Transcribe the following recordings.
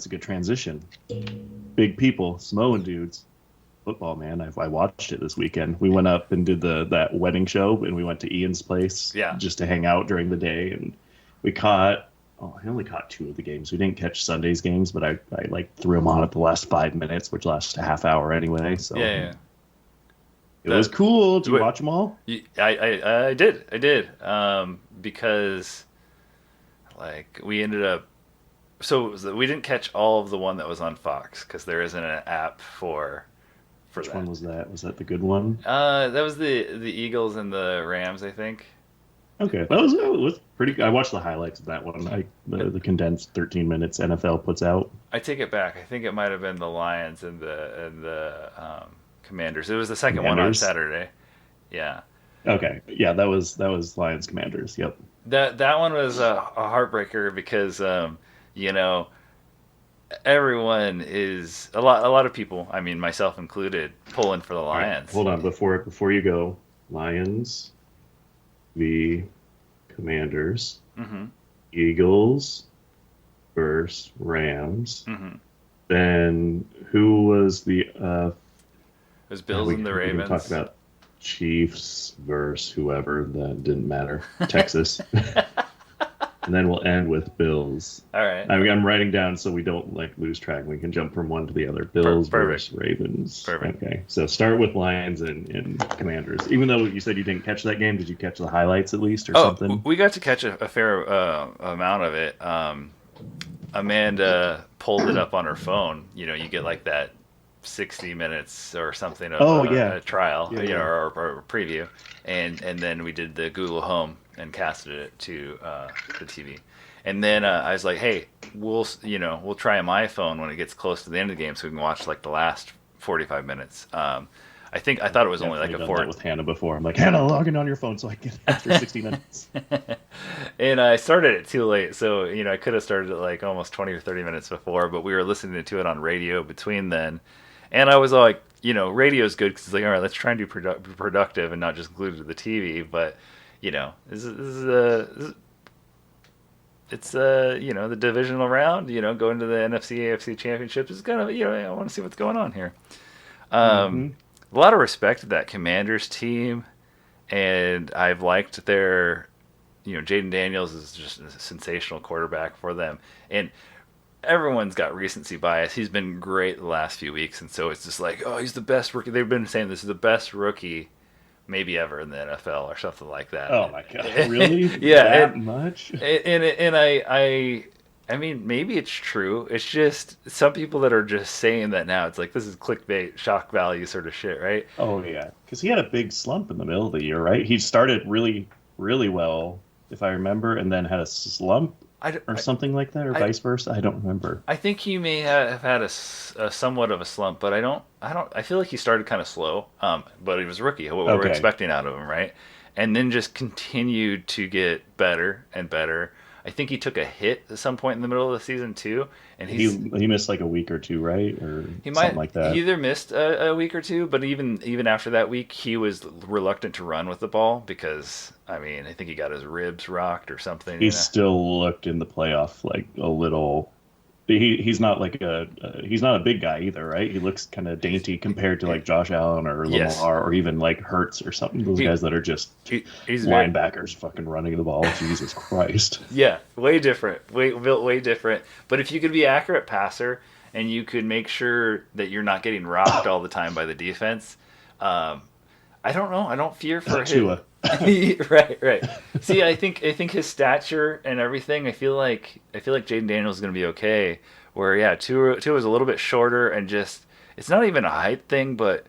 a good transition. Big people, Samoan dudes, football, man. I watched it this weekend. We went up and did that wedding show, and we went to Ian's place Yeah. just to hang out during the day. And we caught, I only caught two of the games. We didn't catch Sunday's games, but I like threw them on at the last 5 minutes, which lasts a half hour anyway. So Yeah, yeah. it was cool. Did you Wait, watch them all? I did. Because like we ended up, we didn't catch all of the one that was on Fox because there isn't an app for Which that. one was that? Was that the good one? That was the Eagles and the Rams, I think. Okay, that was pretty good. I watched the highlights of that one. The condensed 13 minutes NFL puts out. I take it back. I think it might have been the Lions and the Commanders. It was the second one on Commanders. Saturday. Yeah. Okay, yeah, that was Lions Commanders. Yep. That one was a heartbreaker because you know everyone is a lot of people, I mean myself included, pulling for the All right, Lions. hold on before you go. Lions v Commanders, Mm-hmm. Eagles versus Rams. Mm-hmm. Then who was the It was Bills and the we can talk Ravens. about Chiefs versus whoever, that didn't matter. Texas. And then we'll end with Bills. All right. I'm writing down so we don't like lose track. We can jump from one to the other. Bills Perfect. versus Ravens. Perfect. Okay, so start with Lions and Commanders. Even though you said you didn't catch that game, did you catch the highlights at least or Oh, something? we got to catch a fair amount of it. Amanda pulled it up on her phone. You get like that 60 minutes or something of Oh yeah, a trial, yeah, yeah. or preview, and then we did the Google Home and casted it to the TV. And then I was like, hey, we'll try on my phone when it gets close to the end of the game, so we can watch like the last 45 minutes. I thought it was only like Definitely a done that with Hannah before. I'm like, Hannah, log in on your phone so I can after 60 minutes. And I started it too late, so I could have started it like almost 20 or 30 minutes before, but we were listening to it on radio between then. And I was like, radio's good because it's like, all right, let's try and be productive and not just glued to the TV. But it's the divisional round. Going to the NFC AFC championships is kind of I want to see what's going on here. Hmm. A lot of respect to that Commanders team, and I've liked their, Jaden Daniels is just a sensational quarterback for them, and everyone's got recency bias. He's been great the last few weeks, and so it's just like, oh, he's the best rookie. They've been saying this is the best rookie maybe ever in the NFL or something like that. Oh my god, really? Yeah, That much? and I mean, maybe it's true. It's just some people that are just saying that now. It's like this is clickbait, shock value sort of shit, right? Oh yeah, because he had a big slump in the middle of the year, right? He started really, really well, if I remember, and then had a slump I, or something like that, or I, vice versa. I don't remember. I think he may have had a somewhat of a slump, but I feel like he started kind of slow. But he was a rookie. What we were Okay, expecting out of him, right? And then just continued to get better and better. I think he took a hit at some point in the middle of the season too, and he missed like a week or two, right, or he something might like he that. either missed a week or two, but even after that week, he was reluctant to run with the ball because I mean I think he got his ribs rocked or something. He still looked in the playoff like a little. He's not like he's not a big guy either, right? He looks kind of He's, dainty compared to like Josh Allen or yes, Lamar or even like Hurts or something. Those he, guys that are just he's very linebackers fucking running the ball. Jesus Christ. yeah, way different, way different. But if you could be accurate passer and you could make sure that you're not getting rocked all the time by the defense, um, I don't know. I don't fear for his. Tua. Right. See, I think his stature and everything. I feel like Jaden Daniels is gonna be okay. Where yeah, Tua is a little bit shorter and just it's not even a height thing, but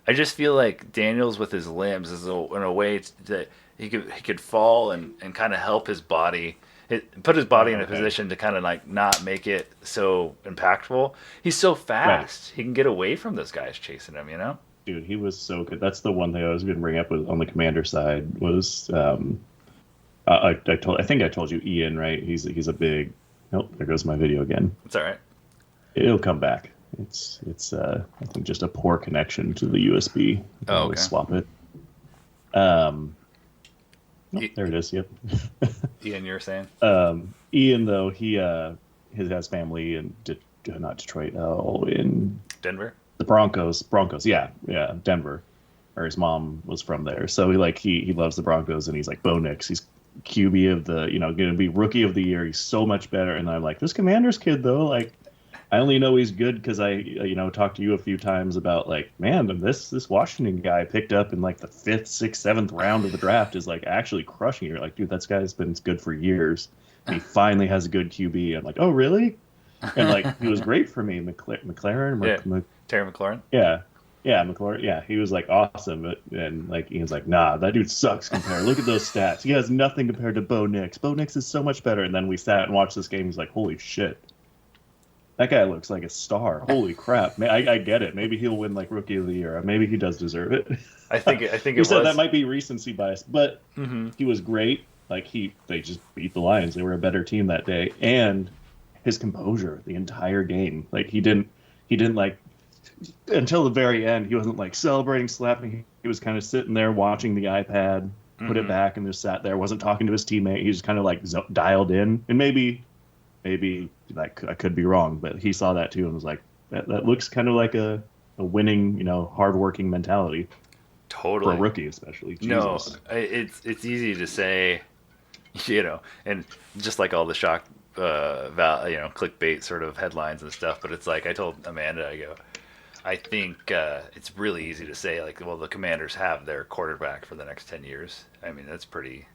I just feel like Daniels with his limbs is in a way that he could fall and kind of help his body. Put his body in a Okay. position to kind of like not make it so impactful. He's so Right. fast. He can get away from those guys chasing him. Dude, he was so good. That's the one thing I was going to bring up with on the commander side was I think I told you Ian, right? He's a big. Nope, there goes my video again. It's all right. It'll come back. It's I think just a poor connection to the USB. You can Oh, always okay. swap it. Um, nope, I- there it is. Yep. Ian, you were saying? Ian though he has family in not Detroit. Oh, in Denver. the Broncos. Broncos. Yeah, yeah, Denver. Or his mom was from there, so he loves the Broncos, and he's like Bo Nix. He's QB of the going to be rookie of the year. He's so much better, and I'm like this Commanders kid though. Like I only know he's good because I talked to you a few times about like man this Washington guy picked up in like the fifth, sixth, seventh round of the draft is like actually crushing it. You're like dude, that guy's been good for years. And he finally has a good QB. I'm like oh really? And like he was great for me. McLaren. Yeah, Terry McLaurin. Yeah. Yeah, McLaurin. Yeah, he was like awesome, but and like he was like, nah, that dude sucks compared. Look at those stats. He has nothing compared to Bo Nix. Bo Nix is so much better. And then we sat and watched this game. He's like, holy shit, that guy looks like a star. Holy crap. I get it. Maybe he'll win like Rookie of the Year. Maybe he does deserve it. I think it You said was. that might be recency bias, but Mm-hmm. he was great. Like they just beat the Lions. They were a better team that day, and his composure the entire game. Like he didn't like until the very end. He wasn't like celebrating, slapping. He was kind of sitting there watching the iPad, put it back, and just sat there. Wasn't talking to his teammate. He was kind of like dialed in, and maybe like I could be wrong, but he saw that too and was like, that looks kind of like a winning, hardworking mentality Totally. for a rookie, especially. No, Jesus. it's easy to say, and just like all the shock, clickbait sort of headlines and stuff. But it's like I told Amanda, I think it's really easy to say like, well, the Commanders have their quarterback for the next 10 years. I mean, that's pretty.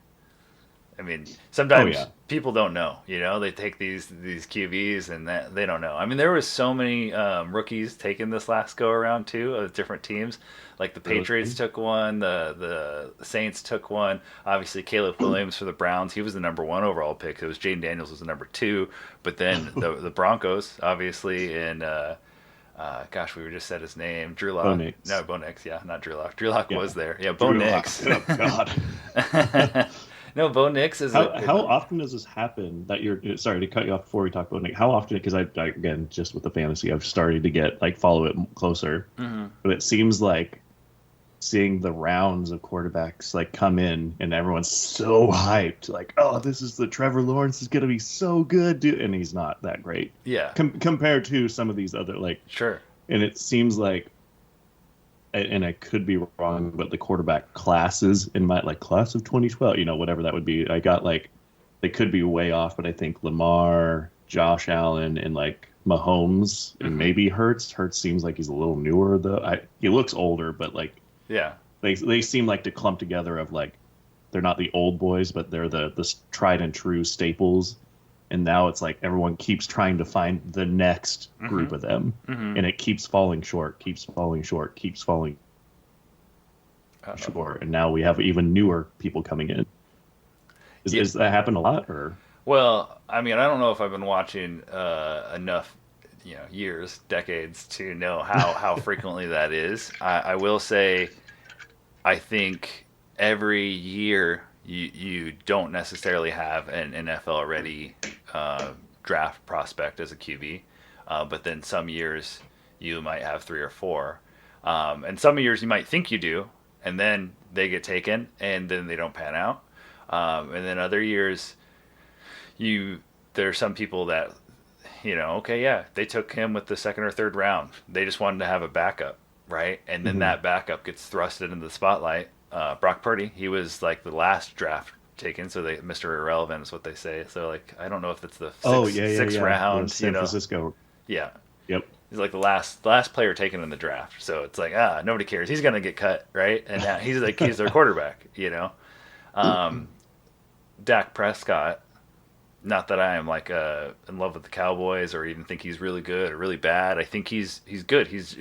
I mean, sometimes people don't know. They take these QBs and that they don't know. I mean, there was so many rookies taken this last go around too of different teams. Like the Patriots took one, the Saints took one. Obviously, Caleb Williams for the Browns, he was the number 1 overall pick. It was Jaden Daniels was the number 2, but then the Broncos, obviously, and we were just said his name, Drew Lock. Bo Nix, yeah, not Drew Lock. Drew Lock was there, yeah, Bo Nix. Oh God. No, Bo Nix is. How often does this happen? That you're sorry to cut you off before we talk about Nick. How often? Because I again just with the fantasy, I've started to get like follow it closer, but it seems like seeing the rounds of quarterbacks like come in and everyone's so hyped, like oh this is the Trevor Lawrence is gonna be so good, dude, and he's not that great. Yeah. Compared to some of these other like sure. And it seems like. And I could be wrong, but the quarterback classes in my like class of 2012, whatever that would be, I got like they could be way off, but I think Lamar, Josh Allen, and like Mahomes, and maybe Hurts. Hurts seems like he's a little newer though. He looks older, but like yeah, they seem like to clump together of like they're not the old boys, but they're the tried and true staples. And now it's like everyone keeps trying to find the next group of them, and it keeps falling short, short. And now we have even newer people coming in. Is that happen a lot, or? Well, I mean, I don't know if I've been watching enough, years, decades to know how frequently that is. I will say, I think every year you don't necessarily have an NFL ready draft prospect as a QB, but then some years you might have 3 or 4, and some years you might think you do, and then they get taken and then they don't pan out, and then other years there's some people that they took him with the 2nd or 3rd round. They just wanted to have a backup, right? And then that backup gets thrusted into the spotlight. Brock Purdy, he was like the last draft taken, so Mr. Irrelevant is what they say. So like I don't know if it's the sixth round, San Francisco. Yeah. Yep. He's like the last player taken in the draft. So it's like nobody cares. He's gonna get cut, right? And now he's their quarterback, Dak Prescott. Not that I am like in love with the Cowboys or even think he's really good or really bad. I think he's good. He's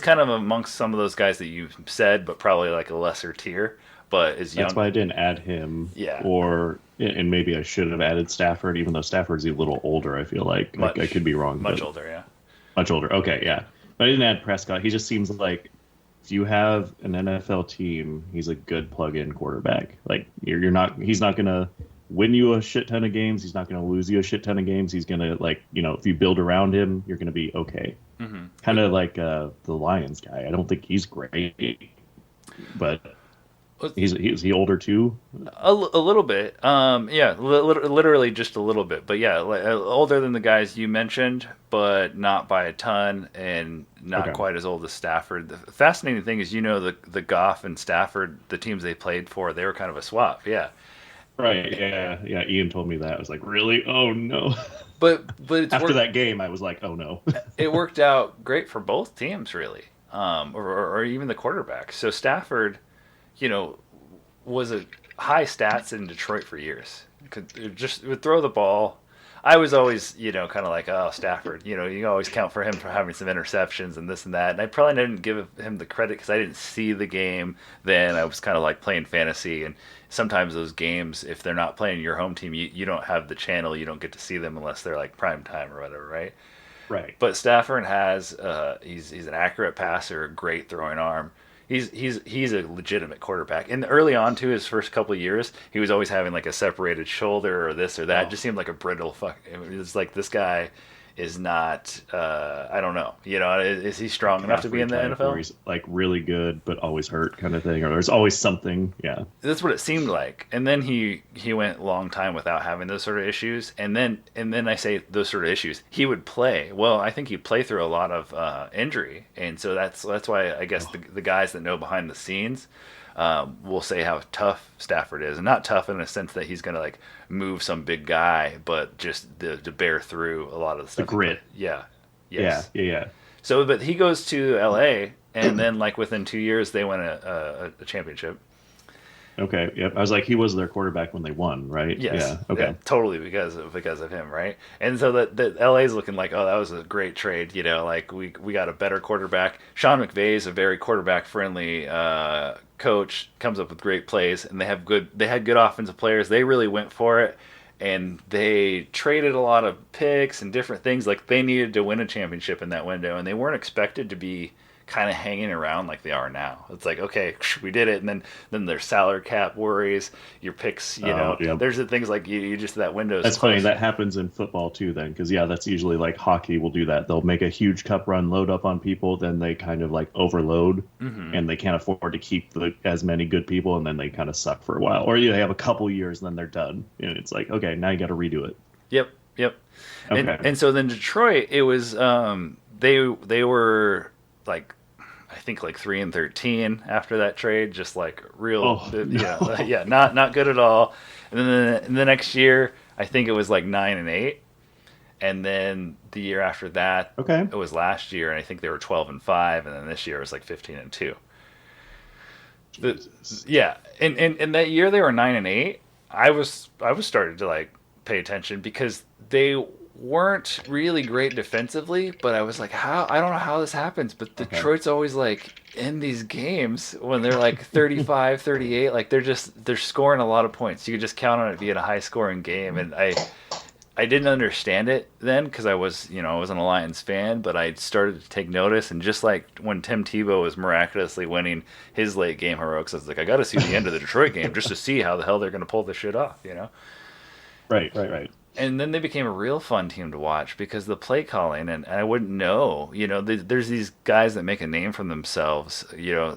kind of amongst some of those guys that you said, but probably like a lesser tier. But is young. That's why I didn't add him. Yeah. And maybe I should have added Stafford, even though Stafford's a little older. I feel like I could be wrong. Much older, yeah. Much older. Okay, yeah. But I didn't add Prescott. He just seems like if you have an NFL team, he's a good plug-in quarterback. Like he's not gonna win you a shit ton of games. He's not going to lose you a shit ton of games. He's going to if you build around him, you're going to be okay. Kind of like the Lions guy. I don't think he's great, but Is he older too? A little bit. Yeah, literally just a little bit. But yeah, older than the guys you mentioned, but not by a ton, and not Okay. quite as old as Stafford. The fascinating thing is, the Goff and Stafford, the teams they played for, they were kind of a swap. Yeah, Right. Yeah. Yeah. Ian told me that. I was like, really? Oh no. but it's After worked. that game, I was like, oh no. It worked out great for both teams, really, or even the quarterback. So Stafford, you know, was a high stats in Detroit for years. Would throw the ball. I was always, kind of like, oh, Stafford. You always count for him for having some interceptions and this and that. And I probably didn't give him the credit because I didn't see the game then. I was kind of like playing fantasy. And sometimes those games, if they're not playing your home team, you don't have the channel. You don't get to see them unless they're like prime time or whatever, right? Right. But Stafford has he's an accurate passer, great throwing arm. He's a legitimate quarterback. And early on to his first couple of years, he was always having like a separated shoulder or this or that. It Oh, just seemed like a brittle fuck. It's like this guy is not. I don't know. Is he strong enough to be McCaffrey in the type where NFL? he's like really good but always hurt kind of thing, or there's always something. Yeah. That's what it seemed like. And then he went a long time without having those sort of issues. And then I say those sort of issues. He would play. Well, I think he'd play through a lot of injury, and so that's why I guess Oh, the guys that know behind the scenes will say how tough Stafford is, and not tough in a sense that he's going to like move some big guy, but just to bear through a lot of the the stuff he put. grit. Yeah. Yeah. Yes. Yeah. So, but he goes to L.A. and then like within 2 years they win a championship. Yeah. Okay. Yep. I was like, he was their quarterback when they won, right? Yes, Yeah. yeah, Okay. totally because of him, right? And so that LA's looking like, oh, that was a great trade, like we got a better quarterback. Sean McVay is a very quarterback friendly coach, comes up with great plays, and they had good offensive players. They really went for it, and they traded a lot of picks and different things. Like they needed to win a championship in that window, and they weren't expected to be kind of hanging around like they are now. It's like, okay, we did it, and then there's salary cap worries, your picks, Oh, yeah. there's the things like you just that window is That's funny. close. That happens in football too, then, because yeah, that's usually like hockey will do that. They'll make a huge cup run, load up on people, then they kind of like overload, Hmm. and they can't afford to keep as many good people, and then they kind of suck for a while, or they have a couple years, and then they're done, and it's like, okay, now you got to redo it. Yep, yep. and Okay. and so then Detroit, it was they were like, I think like 3-13 after that trade, just like real, Oh yeah, no. yeah, not good at all. And then the next year, I think it was like 9-8, and then the year after that, Okay. it was last year, and I think they were 12-5, and then this year it was like 15-2. The Jesus. Yeah, and that year they were 9-8. I was starting to like pay attention because they weren't really great defensively, but I was like, how I don't know how this happens, but Okay. Detroit's always like in these games when they're like 35, 38, like they're scoring a lot of points. You could just count on it being a high scoring game, and I didn't understand it then because I wasn't a Lions fan, but I started to take notice. And just like when Tim Tebow was miraculously winning his late game heroics, I was like, I got to see the end of the Detroit game just to see how the hell they're going to pull this shit off. Right. Right. Right. And then they became a real fun team to watch because the play calling, and I wouldn't know, there's these guys that make a name for themselves. You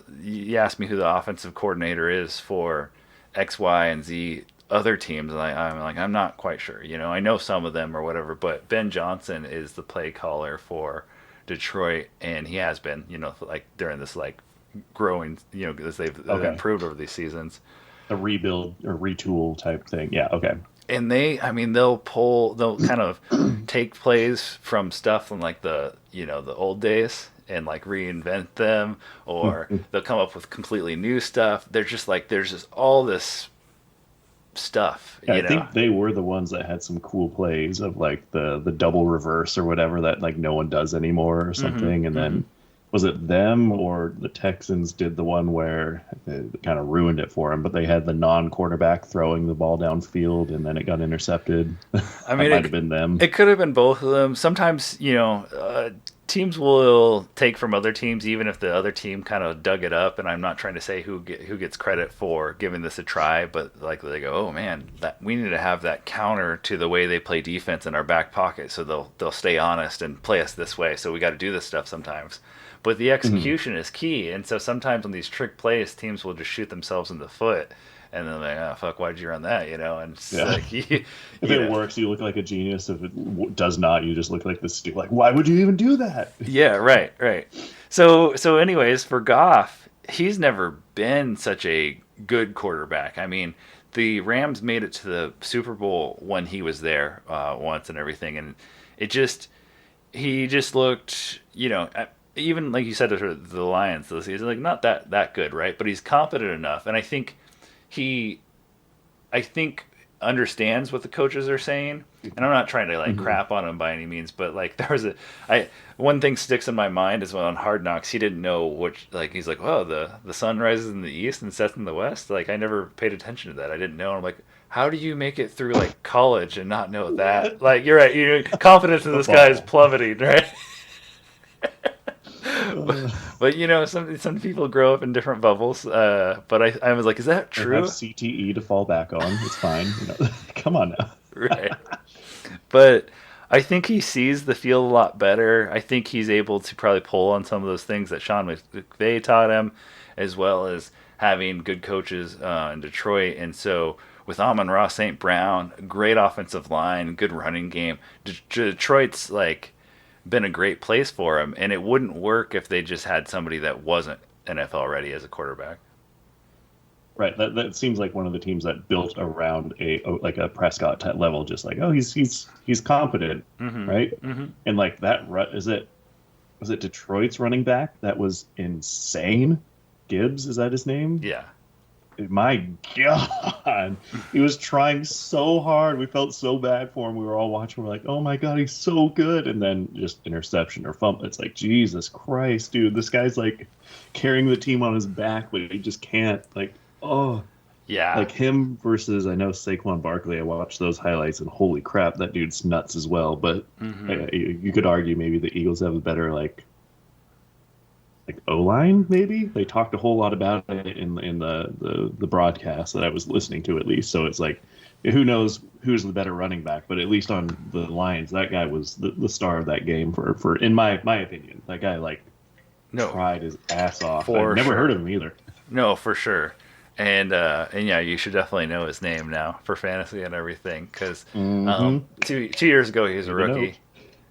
ask me who the offensive coordinator is for X, Y, and Z other teams, and I'm like, I'm not quite sure. I know some of them or whatever, but Ben Johnson is the play caller for Detroit, and he has been, like during this like growing, as they've Okay. improved over these seasons. A rebuild or retool type thing. Yeah. Okay. And I mean, they'll kind of take plays from stuff from like the old days and like reinvent them, or they'll come up with completely new stuff. They're just like, there's just all this stuff, Yeah, I think they were the ones that had some cool plays of like the double reverse or whatever that like no one does anymore or Hmm. something. And Hmm. then was it them or the Texans did the one where it kind of ruined it for them, but they had the non-quarterback throwing the ball downfield and then it got intercepted. I That mean, might have been them. it could have been both of them. Sometimes, teams will take from other teams, even if the other team kind of dug it up. And I'm not trying to say who gets credit for giving this a try, but like they go, oh man, that we need to have that counter to the way they play defense in our back pocket, so they'll stay honest and play us this way. So we got to do this stuff sometimes. but the Mhm. execution is key. And so sometimes on these trick plays, teams will just shoot themselves in the foot, and then like, oh fuck, why'd you run that? You know, and it's Yeah. like If you it know, works, you look like a genius. If it does not, you just look like this stupid. Like, why would you even do that? yeah, right, right. So anyways, for Goff, he's never been such a good quarterback. I mean, the Rams made it to the Super Bowl when he was there once and everything, and it just he just looked, even like you said to the Lions this season, like not that good, right? But he's confident enough, and he, I think understands what the coaches are saying. And I'm not trying to like Mhm. crap on him by any means, but like there was a I one thing sticks in my mind is when on Hard Knocks he didn't know which, like he's like, oh, the sun rises in the east and sets in the west. Like I never paid attention to that. I didn't know. I'm like, how do you make it through like college and not know that? What? Like you're right. Confidence in this guy is Football. plummeting, right? but, Uh, but some people grow up in different bubbles. But I was like, is that they have true? CTE to fall back on. It's fine. Come on now. Right. But I think he sees the field a lot better. I think he's able to probably pull on some of those things that Sean McVay taught him, as well as having good coaches in Detroit. And so with Amon-Ra St. Brown, great offensive line, good running game, Detroit's like been a great place for him. And it wouldn't work if they just had somebody that wasn't NFL ready as a quarterback. Right. That seems like one of the teams that built around like a Prescott type level, just like, oh, he's competent, Mm-hmm. right? Mm-hmm. And like that is it was it Detroit's running back that was insane? Gibbs, is that his name? Yeah. My God, he was trying so hard. We felt so bad for him. We were all watching. We're like, oh my God, he's so good. And then just interception or fumble. It's like, Jesus Christ, dude, this guy's like carrying the team on his back, but he just can't. Like, oh, Yeah. like him versus I know Saquon Barkley. I watched those highlights and holy crap, that dude's nuts as well. But Mm-hmm. you could argue maybe the Eagles have a better like O line, maybe they talked a whole lot about it in the broadcast that I was listening to at least. So it's like, who knows who's the better running back? But at least on the Lions, that guy was the star of that game for in my opinion. That guy like No, tried his ass off. I've for never heard sure. of him either. No, for sure. And yeah, you should definitely know his name now for fantasy and everything. Because Mm-hmm. 2 years ago he was a Need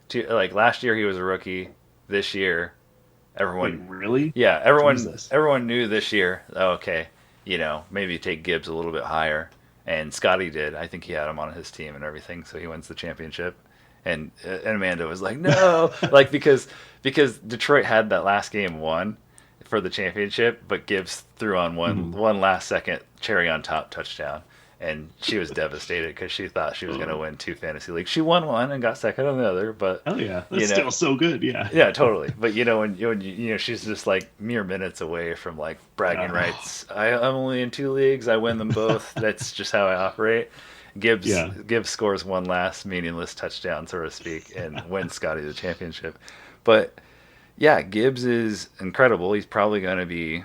to know. rookie. Like last year he was a rookie. This year, Wait, everyone, really? yeah, everyone, Jesus. everyone knew this year. Oh, okay, maybe take Gibbs a little bit higher. And Scotty did. I think he had him on his team and everything, so he wins the championship. And Amanda was like, no, like because Detroit had that last game won for the championship, but Gibbs threw on one Mhm. one last second cherry on top touchdown, and she was devastated because she thought she was going to Oh, win two fantasy leagues. She won one and got second on the other, but hell yeah, you that's know, still so good. Yeah. yeah, totally. But when she's just like mere minutes away from like bragging Oh, rights. I'm only in two leagues. I win them both. That's just how I operate. Gibbs yeah. Gibbs scores one last meaningless touchdown, so to speak, and wins Scotty the championship. But yeah, Gibbs is incredible. He's probably going to be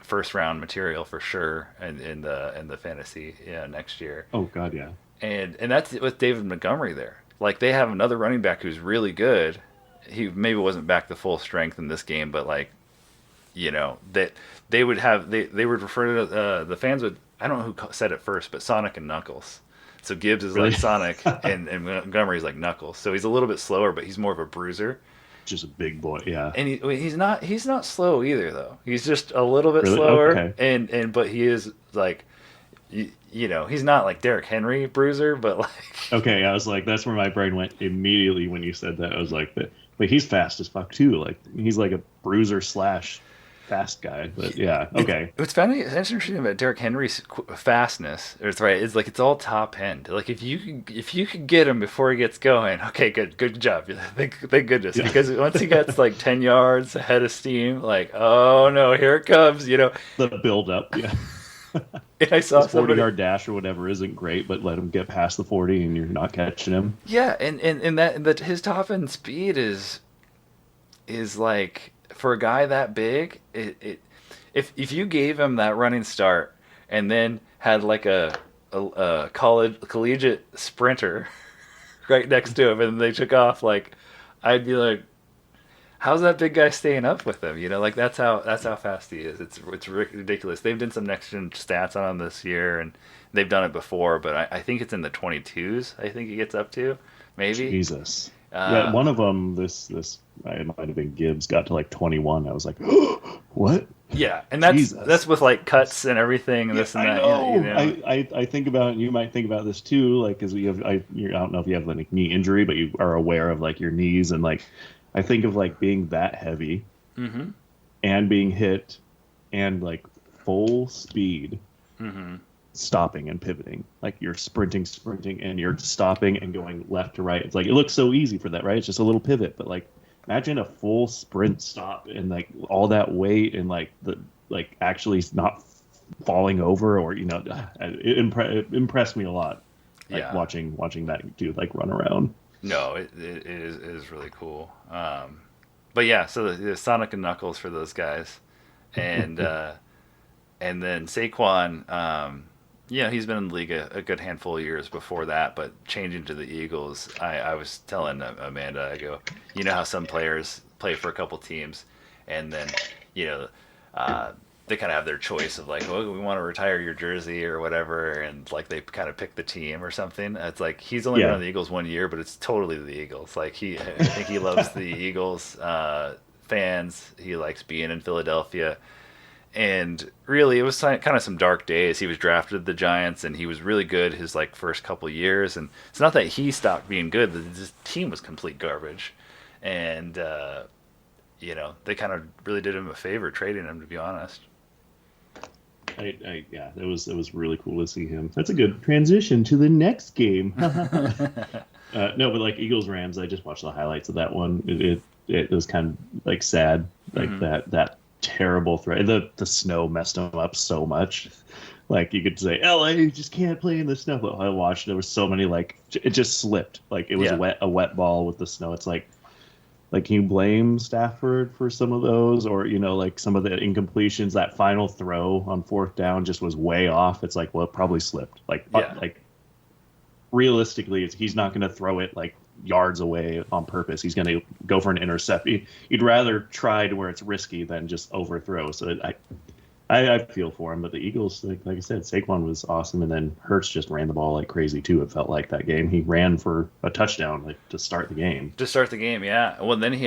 first round material for sure in the fantasy next year. Oh God, yeah. And that's with David Montgomery there. Like they have another running back who's really good. He maybe wasn't back to full strength in this game, but like that they would have they would refer to the fans would, I don't know who said it first, but Sonic and Knuckles. So Gibbs is Really, like Sonic and Montgomery's like Knuckles. So he's a little bit slower, but he's more of a bruiser. just a big boy. Yeah. And he's not slow either though. He's just a little bit Really? slower, Okay. and but he is like he's not like Derrick Henry bruiser, but like Okay, I was like, that's where my brain went immediately when you said that. I was like, but he's fast as fuck too. Like he's like a bruiser slash fast guy. But yeah, okay, it's funny. It's interesting about Derrick Henry's fastness. It's right. It's like it's all top end. Like if you could get him before he gets going, okay, good job. Thank goodness, yeah, because once he gets like 10 yards ahead of steam, like oh no, here it comes. the build up. Yeah, And I saw his 40 somebody. yard dash or whatever isn't great, but let him get past the 40 and you're not catching him. Yeah, and that his top end speed is like for a guy that big, if you gave him that running start and then had like a collegiate sprinter right next to him and they took off, like I'd be like how's that big guy staying up with him? Like that's how fast he is. It's ridiculous. They've done some next gen stats on him this year, and they've done it before, but I think it's in the 22s. I think he gets up to maybe. Jesus. Yeah, Uh, one of them, this it might have been Gibbs, got to like 21. I was like, what? yeah, and that's Jesus. with like cuts and everything and Yeah, this and I that. know. I think about, you might think about this too, like, because I don't know if you have like knee injury, but you are aware of like your knees, and like I think of like being that heavy Mm-hmm. and being hit and like full speed Mm-hmm. stopping and pivoting. Like you're sprinting, and you're stopping and going left to right. It's like it looks so easy for that, right? It's just a little pivot, but like imagine a full sprint stop and like all that weight and like the like actually not falling over, or it impressed me a lot. Like Yeah. watching that dude like run around. No, it is really cool. But yeah, so the Sonic and Knuckles for those guys, and and then Saquon, he's been in the league a good handful of years before that, but changing to the Eagles, I was telling Amanda, I go, you know how some players play for a couple teams, and then, you know, uh, they kind of have their choice of like, oh, we want to retire your jersey or whatever, and like they kind of pick the team or something. It's like he's only been Yeah. on the Eagles 1 year, but it's totally the Eagles. Like I think he loves the Eagles fans. He likes being in Philadelphia, and really it was kind of some dark days. He was drafted to the Giants and he was really good his like first couple years, and it's not that he stopped being good, his team was complete garbage, and they kind of really did him a favor trading him, to be honest. Yeah, it was really cool to see him. That's a good transition to the next game. No, but like Eagles Rams, I just watched the highlights of that one. It was kind of like sad, like Hmm. that terrible threat. The snow messed them up so much. Like you could say, LA just can't play in the snow. But I watched, there was so many like it just slipped. Like it was Yeah. a wet ball with the snow. It's like, can you blame Stafford for some of those, or like some of the incompletions? That final throw on fourth down just was way off. It's like, well, it probably slipped. Yeah. Like realistically, he's not going to throw it like yards away on purpose. He's going to go for an intercept. He'd rather try to where it's risky than just overthrow. So I feel for him. But the Eagles, like I said, Saquon was awesome, and then Hurts just ran the ball like crazy too. It felt like that game. He ran for a touchdown like to start the game. To start the game, yeah. Well, then he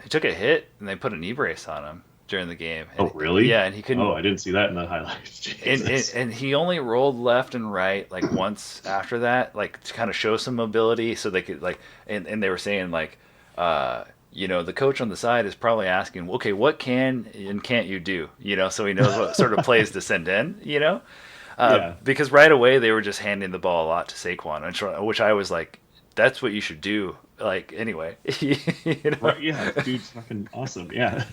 took a hit and they put a knee brace on him during the game. Oh, And really? yeah, and he couldn't. Oh, I didn't see that in the highlights. And, and Jesus. and he only rolled left and right like once after that, like to kind of show some mobility, so they could like. And they were saying like, the coach on the side is probably asking, okay, what can and can't you do? So he knows what sort of plays to send in. Yeah. Because right away they were just handing the ball a lot to Saquon, which I was like, that's what you should do. Like anyway, you know. Right. Yeah. Dude's fucking awesome. Yeah.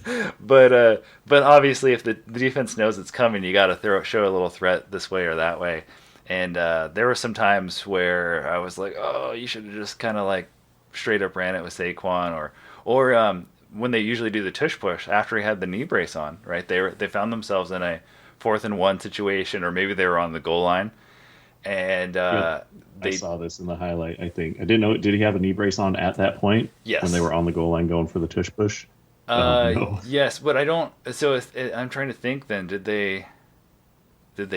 But obviously, if the defense knows it's coming, you got to show a little threat this way or that way. And there were some times where I was like, oh, you should have just kind of like straight up ran it with Saquon, or when they usually do the tush push after he had the knee brace on, right? They found themselves in a 4th and 1 situation, or maybe they were on the goal line, and Yep. I they saw this in the highlight. I think I didn't know. Did he have a knee brace on at that point when they yes. were on the goal line going for the tush push? Oh no. Yes, but I don't. So I'm trying to think. Then did they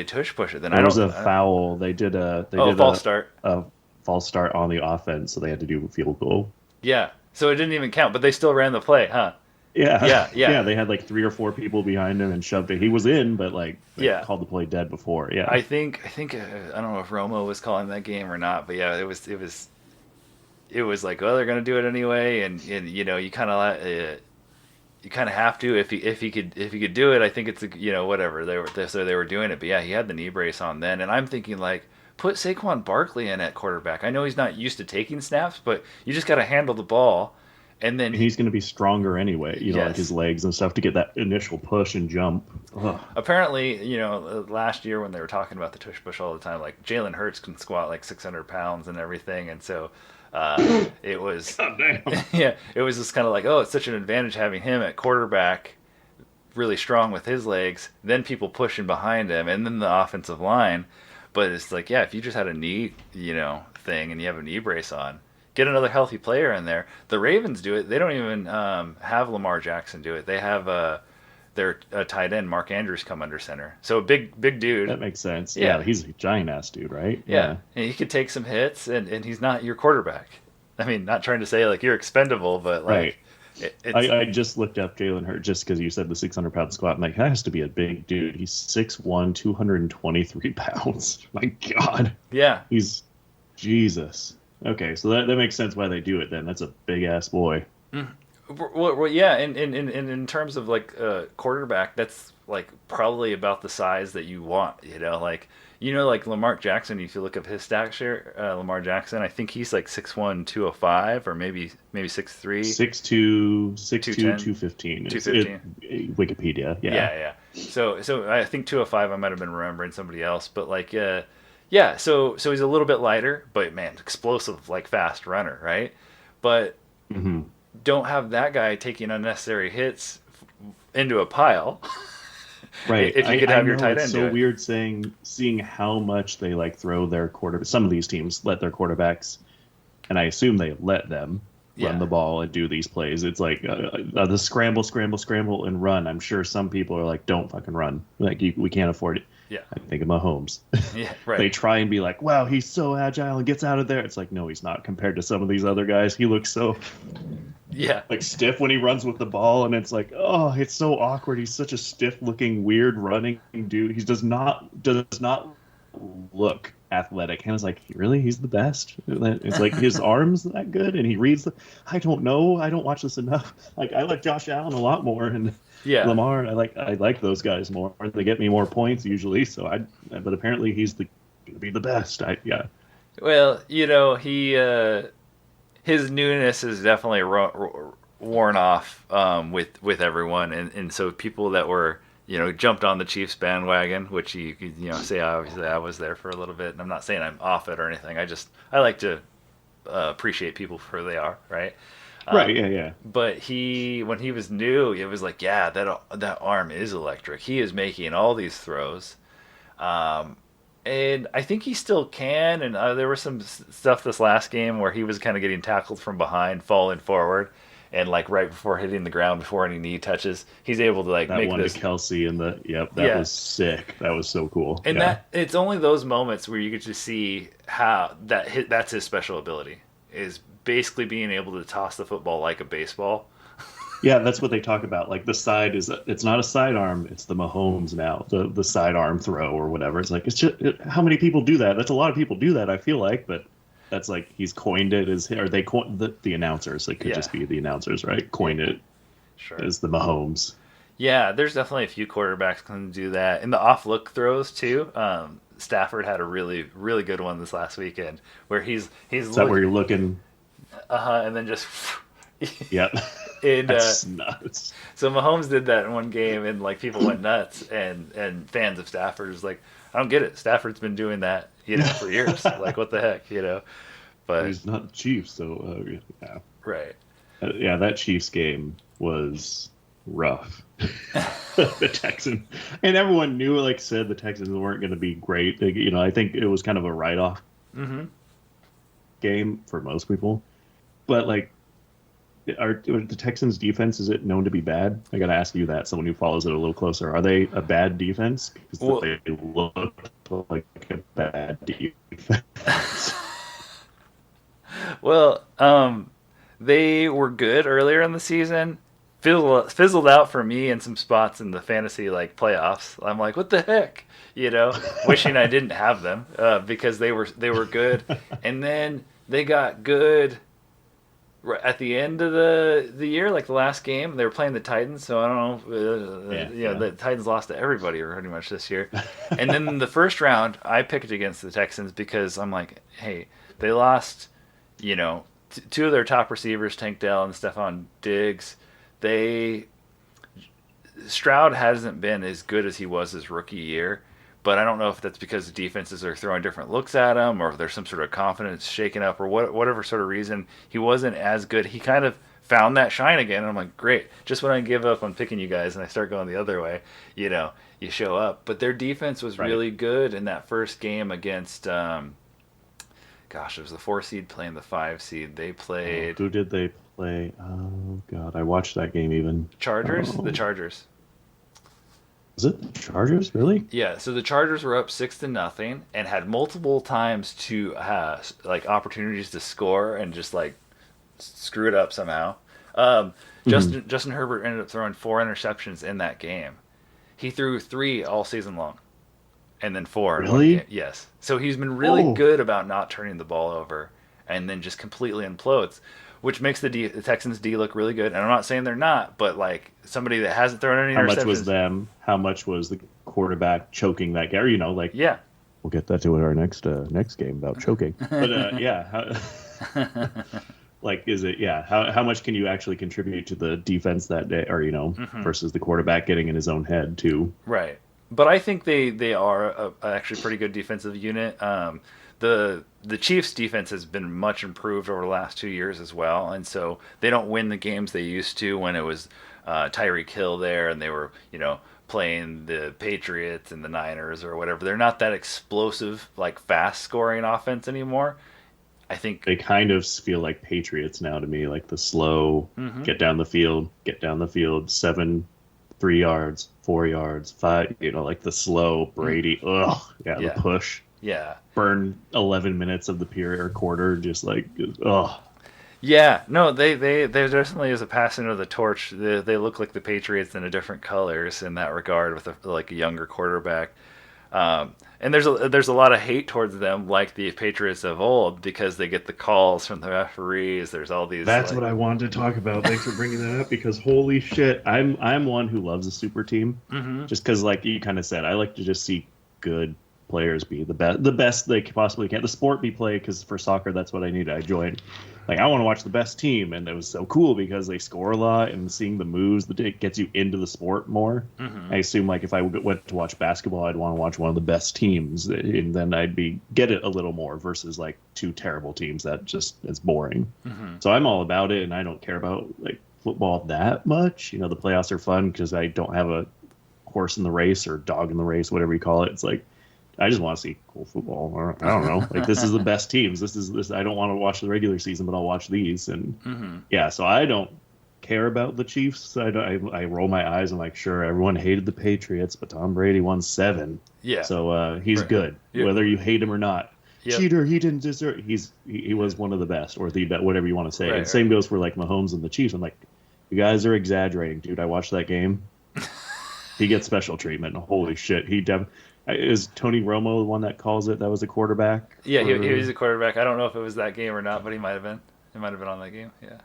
tush push it? Then I There was don't. a foul. They Oh, did false start. a false start on the offense, so they had to do a field goal. Yeah. So it didn't even count, but they still ran the play, huh? Yeah, Yeah, yeah. yeah, They had like 3 or 4 people behind him and shoved it. He was in, but like they yeah. called the play dead before. Yeah, I think I don't know if Romo was calling that game or not, but yeah, it was like, well, they're gonna do it anyway, and you kind of have to if he could do it. I think it's whatever they were doing it, but yeah, he had the knee brace on then, and I'm thinking like, put Saquon Barkley in at quarterback. I know he's not used to taking snaps, but you just got to handle the ball, and then and he's going to be stronger anyway. Like his yes. legs and stuff to get that initial push and jump. Ugh. Apparently, last year when they were talking about the tush push all the time, like Jalen Hurts can squat like 600 pounds and everything, and so it was, God damn. yeah, it was just kind of like, oh, it's such an advantage having him at quarterback, really strong with his legs, then people pushing behind him, and then the offensive line. But it's like, yeah, if you just had a knee, thing, and you have a knee brace on, get another healthy player in there. The Ravens do it. They don't even have Lamar Jackson do it. They have their tight end Mark Andrews come under center. So a big dude. That makes sense. Yeah, Yeah, he's a giant ass dude, right? yeah, Yeah. and he could take some hits, and he's not your quarterback. I mean, not trying to say like you're expendable, but Right. like it's I just looked up Jalen Hurts just because you said the 600-pound squat. I'm like, that has to be a big dude. He's 6'1", 223 pounds. My God. yeah. He's Jesus. Okay, so that makes sense why they do it then. That's a big ass boy. Well, yeah, and in terms of like quarterback, that's like probably about the size that you want. Like Lamar Jackson. If you look up his stat share, Lamar Jackson, I think he's like 6'1", 205, or maybe 6'3", 6'2", 6'2", 210, 215. It's 215. Wikipedia. Yeah. Yeah. So I think 205. I might have been remembering somebody else, but like yeah. So he's a little bit lighter, but man, explosive, like fast runner, right? But Hmm. don't have that guy taking unnecessary hits into a pile. Right. If you could I have your know tight it's end so do it. weird seeing how much they like throw their quarter. Some of these teams let their quarterbacks, and I assume they let them run Yeah. the ball and do these plays. It's like the scramble, scramble, scramble, and run. I'm sure some people are like, don't fucking run. Like we can't afford it. Yeah. I think of Mahomes. Yeah. They Right. try and be like, wow, he's so agile and gets out of there. It's like, no, he's not compared to some of these other guys. He looks so Yeah. like stiff when he runs with the ball, and it's like, oh, it's so awkward. He's such a stiff looking, weird running dude. He does not look athletic. And I was like, really? He's the best? It's like his arms that good, and he reads I don't know. I don't watch this enough. Like I like Josh Allen a lot more, and Yeah. Lamar. I like those guys more. They get me more points usually. But apparently he's gonna be the best. Yeah. Well, he his newness is definitely worn off with everyone, and so people that were jumped on the Chiefs bandwagon, which you could say obviously I was there for a little bit, and I'm not saying I'm off it or anything. I like to appreciate people for who they are, right? Right. Yeah. But when he was new, it was like, yeah, that arm is electric. He is making all these throws, and I think he still can. And there was some stuff this last game where he was kind of getting tackled from behind, falling forward, and like right before hitting the ground, before any knee touches, he's able to like That make one this. to Kelsey and that Yeah. was sick. That was so cool. And Yeah. that it's only those moments where you get to see how that's his special ability, is basically being able to toss the football like a baseball. Yeah, that's what they talk about. Like it's not a sidearm, it's the Mahomes now, the sidearm throw or whatever. It's like it's just how many people do that? That's a lot of people do that. I feel like, but that's like he's coined it as, or they coined the announcers. It could Yeah. just be the announcers, right? Coined it Sure. as the Mahomes. Yeah, there's definitely a few quarterbacks can do that. And the off look throws too. Stafford had a really really good one this last weekend where he's Is that where you're looking? and then just Yep. and That's nuts. so Mahomes did that in one game, and like people went nuts, and fans of Stafford was like, I don't get it. Stafford's been doing that for years. Like what the heck. But He's not the Chiefs, so yeah. right. Yeah, that Chiefs game was rough. The Texans, and everyone knew, like said, the Texans weren't going to be great. I think it was kind of a write-off Mm-hmm. game for most people. But like, are the Texans' defense, is it known to be bad? I got to ask you that. Someone who follows it a little closer. Are they a bad defense? Because Well- they look like a bad defense. Well, they were good earlier in the season. Fizzled out for me in some spots in the fantasy like playoffs. I'm like, what the heck, wishing I didn't have them because they were good, and then they got good at the end of the year, like the last game. They were playing the Titans, so I don't know. Yeah. The Titans lost to everybody pretty much this year, and then in the first round, I picked against the Texans because I'm like, hey, they lost, two of their top receivers, Tank Dell and Stephon Diggs. Stroud hasn't been as good as he was his rookie year, but I don't know if that's because the defenses are throwing different looks at him, or if there's some sort of confidence shaking up, or whatever sort of reason. He wasn't as good. He kind of found that shine again, and I'm like, great. Just when I give up on picking you guys and I start going the other way, you show up. But their defense was Right. really good in that first game against gosh, it was the 4 seed playing the 5 seed. They Oh, played who did they play? Oh God, I watched that game even. Chargers. The Oh, Chargers. was it the Chargers? Really? Yeah, so the Chargers were up 6-0 and had multiple times to have like opportunities to score and just like screw it up somehow. Um, Hmm. Justin Herbert ended up throwing 4 interceptions in that game. He threw 3 all season long, and then 4 in 1 game. Really? Yes, so he's been really Oh, good about not turning the ball over, and then just completely implodes, which makes the Texans D look really good. And I'm not saying they're not, but like somebody that hasn't thrown any how much was interceptions, them? How much was the quarterback choking that guy? Or, like yeah. we'll get that to our next game about choking. But yeah, like is it? Yeah, how much can you actually contribute to the defense that day, or Hmm. versus the quarterback getting in his own head too? Right. But I think they are actually pretty good defensive unit. The Chiefs' defense has been much improved over the last 2 years as well, and so they don't win the games they used to when it was Tyreek Hill there and they were playing the Patriots and the Niners or whatever. They're not that explosive, like fast scoring offense anymore. I think. They kind of feel like Patriots now to me, like the slow Hmm. get down the field, 7 3 yards, 4 yards, five, like the slow Mm, Brady. Ugh, yeah, the yeah, push, yeah. burn 11 minutes of the period or quarter, just like ugh. Yeah, no, they definitely is a passing of the torch. They look like the Patriots in a different colors in that regard with like a younger quarterback. And there's a lot of hate towards them, like the Patriots of old, because they get the calls from the referees. There's all these That's like, what I wanted to talk about. Thanks for bringing that up because holy shit, I'm one who loves a super team, hmm just because like you kind of said, I like to just see good players be the best they possibly can. The sport be played because for soccer that's what I need. I joined, like I want to watch the best team, and it was so cool because they score a lot and seeing the moves that it gets you into the sport more. hmm I assume like if I went to watch basketball, I'd want to watch one of the best teams, and then I'd be get it a little more versus like two terrible teams that just is boring. hmm So I'm all about it, and I don't care about like football that much. The playoffs are fun because I don't have a horse in the race or dog in the race, whatever you call it. It's like I just want to see cool football. Or, I don't know. Like this is the best teams. This is this. I don't want to watch the regular season, but I'll watch these. And hmm yeah, so I don't care about the Chiefs. I roll my eyes. I'm like, sure, everyone hated the Patriots, but Tom Brady won 7, yeah, so he's right, good, yep, whether you hate him or not. yep, Cheater, he didn't deserve. He was one of the best, or the whatever you want to say. And right, same goes for like Mahomes and the Chiefs. I'm like, you guys are exaggerating, dude. I watched that game. He gets special treatment. Holy shit, is Tony Romo the one that calls it? That was the quarterback yeah. He was for a quarterback. I don't know if it was that game or not, but he might have been. He might have been on that game. Yeah.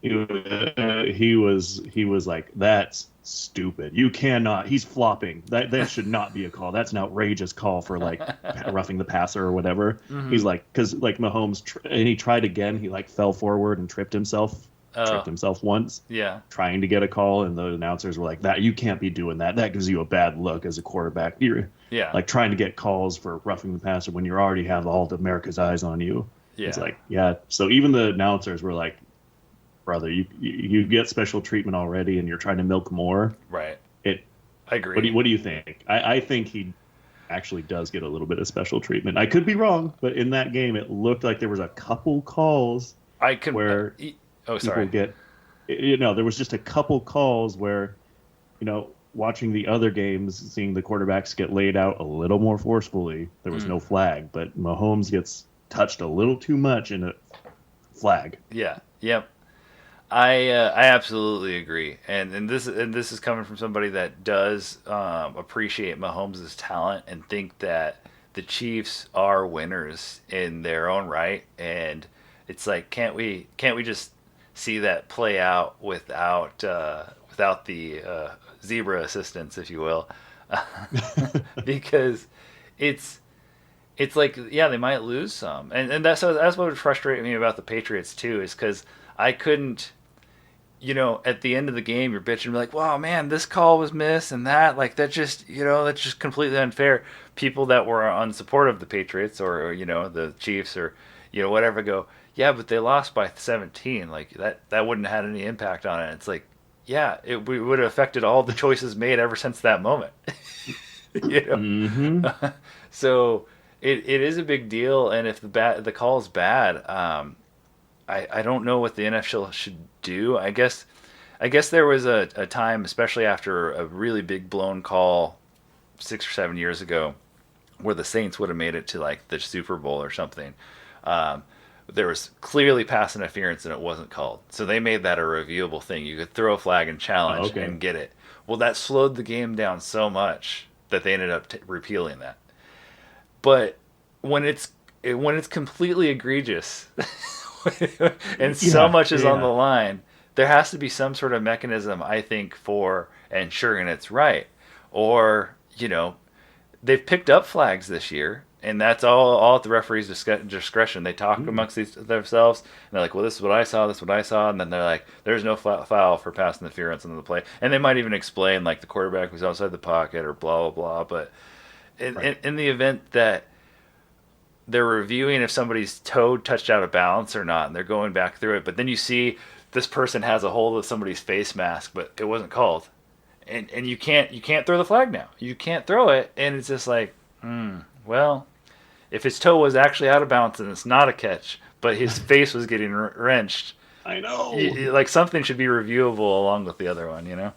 he was like, that's stupid. You cannot. He's flopping. That should not be a call. That's an outrageous call for like roughing the passer or whatever. hmm He's like, because like Mahomes and he tried again. He like fell forward and tripped Oh, himself once yeah, trying to get a call, and the announcers were like, that you can't be doing that. That gives you a bad look as a quarterback. You're yeah, like trying to get calls for roughing the passer when you already have all of America's eyes on you. It's yeah. like, yeah. So even the announcers were like, brother, you get special treatment already, and you're trying to milk more. Right. It. I agree. What do you think? I think he actually does get a little bit of special treatment. I could be wrong, but in that game, it looked like there was a couple calls I can. where Oh, people sorry. get, there was just a couple calls where, watching the other games, seeing the quarterbacks get laid out a little more forcefully, there was Mm, no flag, but Mahomes gets touched a little too much in a flag. yeah. Yep. I absolutely agree, and this is coming from somebody that does appreciate Mahomes' talent and think that the Chiefs are winners in their own right, and it's like can't we just see that play out without the zebra assistance, if you will, because it's it's like yeah they might lose some, and that's what would frustrate me about the Patriots too is because I couldn't at the end of the game, you're bitching like, "Wow, man, this call was missed and that like that's just completely unfair." People that were unsupportive of the Patriots or the Chiefs or whatever go, "Yeah, but they lost by 17. Like that wouldn't have had any impact on it." It's like, yeah, it would have affected all the choices made ever since that moment. you Hmm. know, so it is a big deal, and if the call is bad, I don't know what the NFL should do. I guess there was a time, especially after a really big blown call 6 or 7 years ago, where the Saints would have made it to like the Super Bowl or something. Um, there was clearly pass interference and it wasn't called, so they made that a reviewable thing. You could throw a flag and Oh, challenge okay. and get it. Well, that slowed the game down so much that they ended up repealing that. But when it's completely egregious and so Yeah, much is on the yeah. line, there has to be some sort of mechanism, I think, for ensuring it's right. Or, they've picked up flags this year, and that's all at the referee's discretion. They talk Mm, amongst themselves, and they're like, "Well, this is what I saw. This is what I saw," and then they're like, "There's no foul for pass interference on the play," and they might even explain like the quarterback was outside the pocket or blah blah blah. But in, right. in, in the event that they're reviewing if somebody's toe touched out of balance or not, and they're going back through it, but then you see this person has a hold of somebody's face mask, but it wasn't called, and you can't throw the flag now. You can't throw it, and it's just like, well, if his toe was actually out of bounds and it's not a catch, but his face was getting wrenched, I know. like something should be reviewable along with the other one, you know?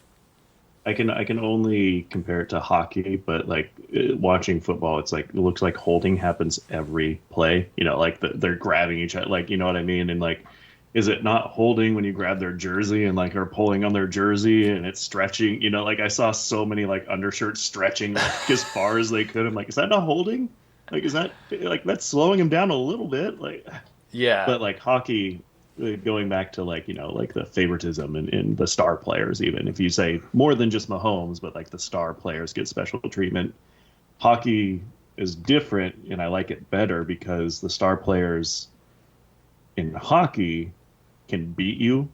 I can only compare it to hockey, but like watching football, it's like it looks like holding happens every play. Like they're grabbing each other, like you know what I mean. And like, is it not holding when you grab their jersey and like are pulling on their jersey and it's stretching? Like I saw so many like undershirts stretching like as far as they could. I'm like, is that not holding? Like, is that like that's slowing him down a little bit? Like, Yeah. but like hockey, going back to like like the favoritism in the star players, even if you say more than just Mahomes, but like the star players get special treatment. Hockey is different, and I like it better because the star players in hockey can beat you,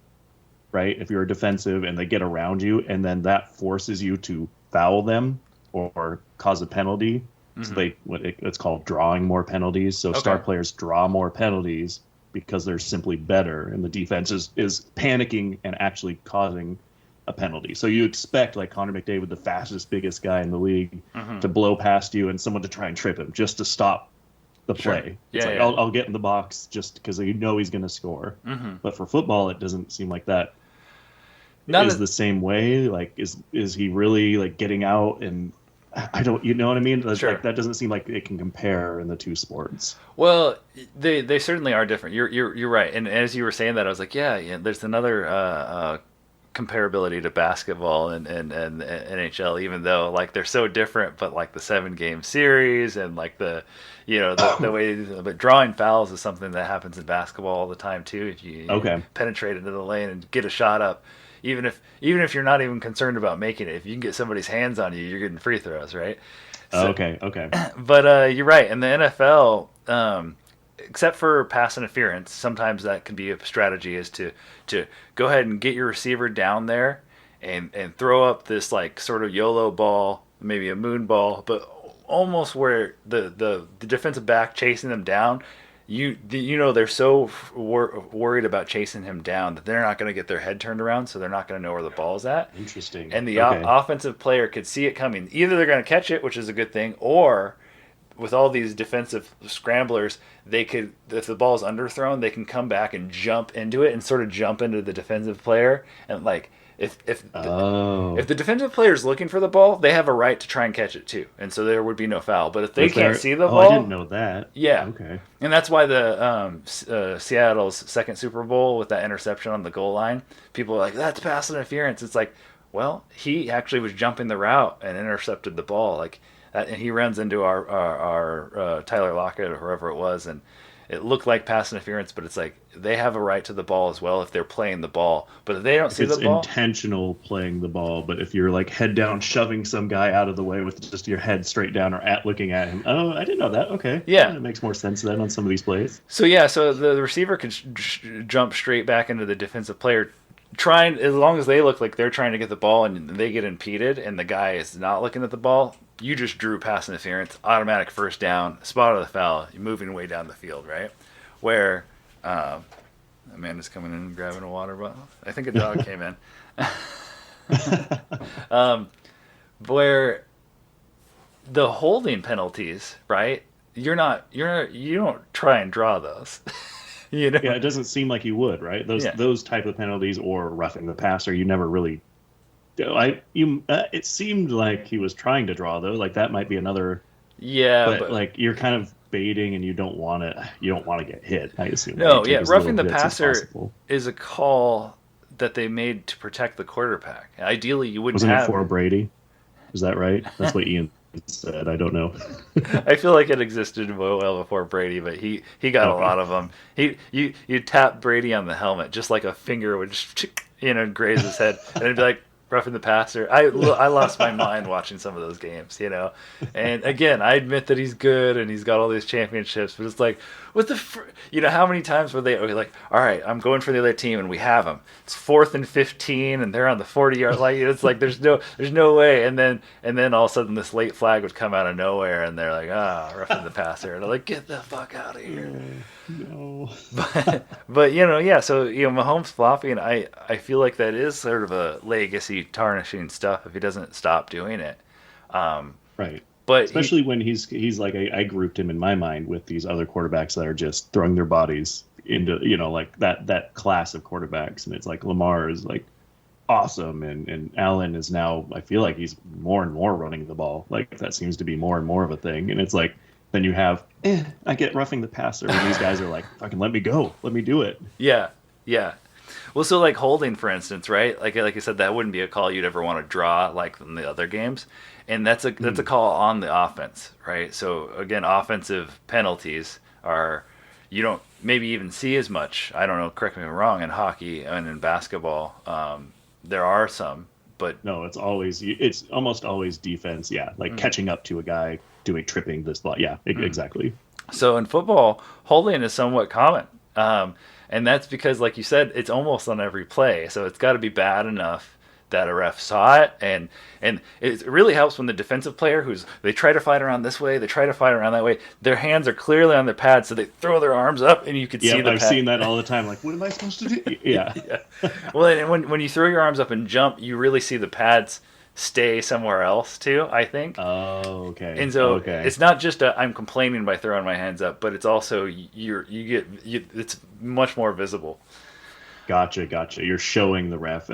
right? If you're defensive and they get around you, and then that forces you to foul them or cause a penalty. So Hmm. it's called drawing more penalties. So star Okay. players draw more penalties because they're simply better, and the defense is panicking and actually causing a penalty. So you expect like Connor McDavid, the fastest, biggest guy in the league, Hmm. to blow past you and someone to try and trip him just to stop the Sure. play. It's Yeah, like yeah. I'll get in the box just because you know he's going to score. Hmm. But for football, it doesn't seem like that None is of the same way. Like, is he really like getting out? And I don't, you know what I mean? Like Sure. that doesn't seem like it can compare in the two sports. Well, they certainly are different. You're right. And as you were saying that, I was like, yeah, yeah. There's another comparability to basketball and NHL, even though like they're so different. But like the 7 game series and like the way, but drawing fouls is something that happens in basketball all the time too. If you Okay. penetrate into the lane and get a shot up, even if you're not even concerned about making it, if you can get somebody's hands on you, you're getting free throws, right? So Okay. Okay. but you're right. In the NFL, except for pass interference, sometimes that can be a strategy is to go ahead and get your receiver down there and throw up this like sort of YOLO ball, maybe a moon ball, but almost where the defensive back chasing them down. They're so worried about chasing him down that they're not going to get their head turned around, so they're not going to know where the ball's at, Interesting. and the Okay. offensive player could see it coming. Either they're going to catch it, which is a good thing, or with all these defensive scramblers, they could, if the ball's underthrown, they can come back and jump into it and sort of jump into the defensive player. And like if Oh, the defensive player is looking for the ball, they have a right to try and catch it too, and so there would be no foul. But if but they if can't they're, see the oh, I didn't ball, know that. yeah, Okay. and that's why the Seattle's second Super Bowl with that interception on the goal line, people are like, that's pass interference. It's like, well, he actually was jumping the route and intercepted the ball, like, and he runs into our Tyler Lockett or whoever it was, and it looked like pass interference, but it's like they have a right to the ball as well if they're playing the ball. But if they don't If see the it's ball, intentional playing the ball, but if you're like head down shoving some guy out of the way with just your head straight down or at looking at him. Oh, I didn't know that. Okay. yeah. Yeah, it makes more sense then on some of these plays. So yeah, so the receiver could jump straight back into the defensive player, trying as long as they look like they're trying to get the ball and they get impeded, and the guy is not looking at the ball. You just drew pass interference, automatic first down, spot of the foul. You're moving way down the field, right? Where Amanda's coming in and grabbing a water bottle. I think a dog came in. Where the holding penalties, right? you don't try and draw those. you Yeah, know? it doesn't seem like you would, right? Yeah. Those type of penalties or roughing the passer, you never really. It seemed like he was trying to draw though. Like that might be another, Yeah, but but like you're kind of baiting and you don't want to get hit. I assume, right? no, Take yeah, as little roughing the hits as passer possible. is a call that they made to protect the quarterback. Ideally, you wouldn't Wasn't it have. for Brady? Is that right? That's what Ian said. I don't know. I feel like it existed well before Brady, but he got a Okay. lot of them. You tap Brady on the helmet just like a finger would just graze his head, and it'd be like roughing the passer. I lost my mind watching some of those games, And again, I admit that he's good and he's got all these championships, but it's like what the how many times were they like, all right, I'm going for the other team and we have them. It's 4th and 15 and they're on the 40-yard line. It's like there's no way. And then all of a sudden this late flag would come out of nowhere and they're like, roughing the passer, and I'm like, get the fuck out of here. No. But yeah. So Mahomes flopping, I feel like that is sort of a legacy tarnishing stuff if he doesn't stop doing it. Um, Right. but he, Especially when he's like I grouped him in my mind with these other quarterbacks that are just throwing their bodies into like that class of quarterbacks, and it's like Lamar is like awesome, and Allen is now, I feel like he's more and more running the ball. Like that seems to be more and more of a thing, and it's like then you have I get roughing the passer, and these guys are like fucking let me go, let me do it. yeah, yeah. Well, so like holding, for instance, right? Like I said, that wouldn't be a call you'd ever want to draw like in the other games, and that's a call on the offense, right? So again, offensive penalties are you don't maybe even see as much. I don't know. Correct me if I'm wrong. In hockey and in basketball, there are some, but No, it's almost always defense. Yeah, like mm, catching up to a guy doing tripping this ball. Yeah, mm. exactly. So in football, holding is somewhat common, and that's because, like you said, it's almost on every play. So it's got to be bad enough that a ref saw it, and it really helps when the defensive player they try to fight around this way, they try to fight around that way. Their hands are clearly on their pads, so they throw their arms up, and you could see Yep, the I've pad. seen that all the time. Like, what am I supposed to do? Yeah. Yeah. Well, and when you throw your arms up and jump, you really see the pads stay somewhere else too, I think. Oh, okay. And so Okay. it's not just I'm complaining by throwing my hands up, but it's also it's much more visible. Gotcha, gotcha. You're showing the ref.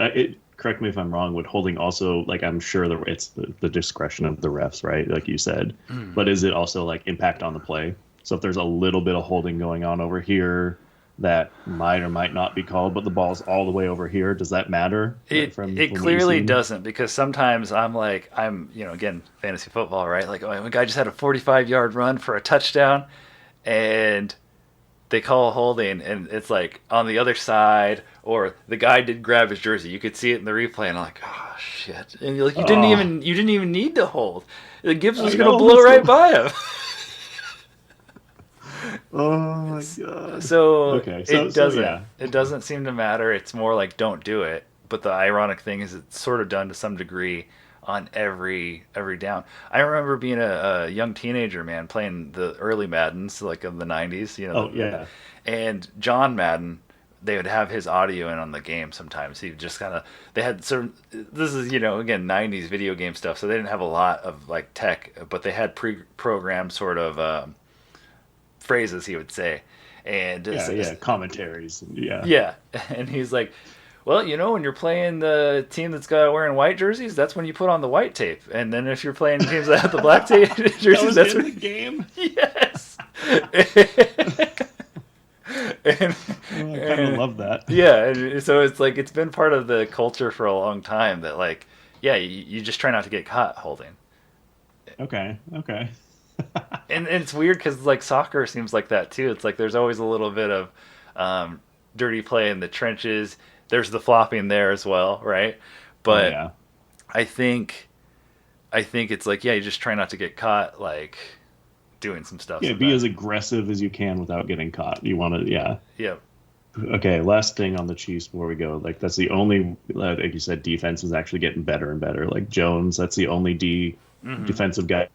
Correct me if I'm wrong. Would holding also, like, I'm sure it's the discretion of the refs, right? Like you said. But is it also like impact on the play? So if there's a little bit of holding going on over here that might or might not be called, but the ball's all the way over here, does that matter It from what you've clearly seen? doesn't, because sometimes I'm again, fantasy football, right? Like, oh, a guy just had a 45-yard run for a touchdown, and they call holding, and it's like on the other side, or the guy did grab his jersey. You could see it in the replay, and I'm like, oh shit! And you're like, Oh, you didn't even need to hold. The Gibbs I was gonna know. blow right by him. Oh my god. So Okay. So it so doesn't. yeah. It doesn't seem to matter. It's more like don't do it. But the ironic thing is, it's sort of done to some degree on every down. I remember being a young teenager, man, playing the early Maddens, like in the '90s. Oh yeah. And John Madden, they would have his audio in on the game sometimes. He would just kind of, they had certain, this is, again, '90s video game stuff, so they didn't have a lot of like tech, but they had pre-programmed sort of phrases he would say. And Yeah, yeah. Commentaries. Yeah. yeah, and he's like, well, when you're playing the team that's got wearing white jerseys, that's when you put on the white tape. And then if you're playing teams that have the black tape That jerseys, was that's in when the game. yes. and, Oh, I kind of and love that. yeah, and so it's like it's been part of the culture for a long time that like, yeah, you just try not to get caught holding. Okay. Okay. And it's weird because like soccer seems like that too. It's like there's always a little bit of dirty play in the trenches. There's the flopping there as well, right? Oh But yeah. I think it's like, yeah, you just try not to get caught like doing some stuff Yeah, be sometimes. as aggressive as you can without getting caught. You want to, yeah. Yeah. Okay, last thing on the Chiefs before we go. Like that's the only, like you said, defense is actually getting better and better. Like Jones, that's the only Hmm. defensive guy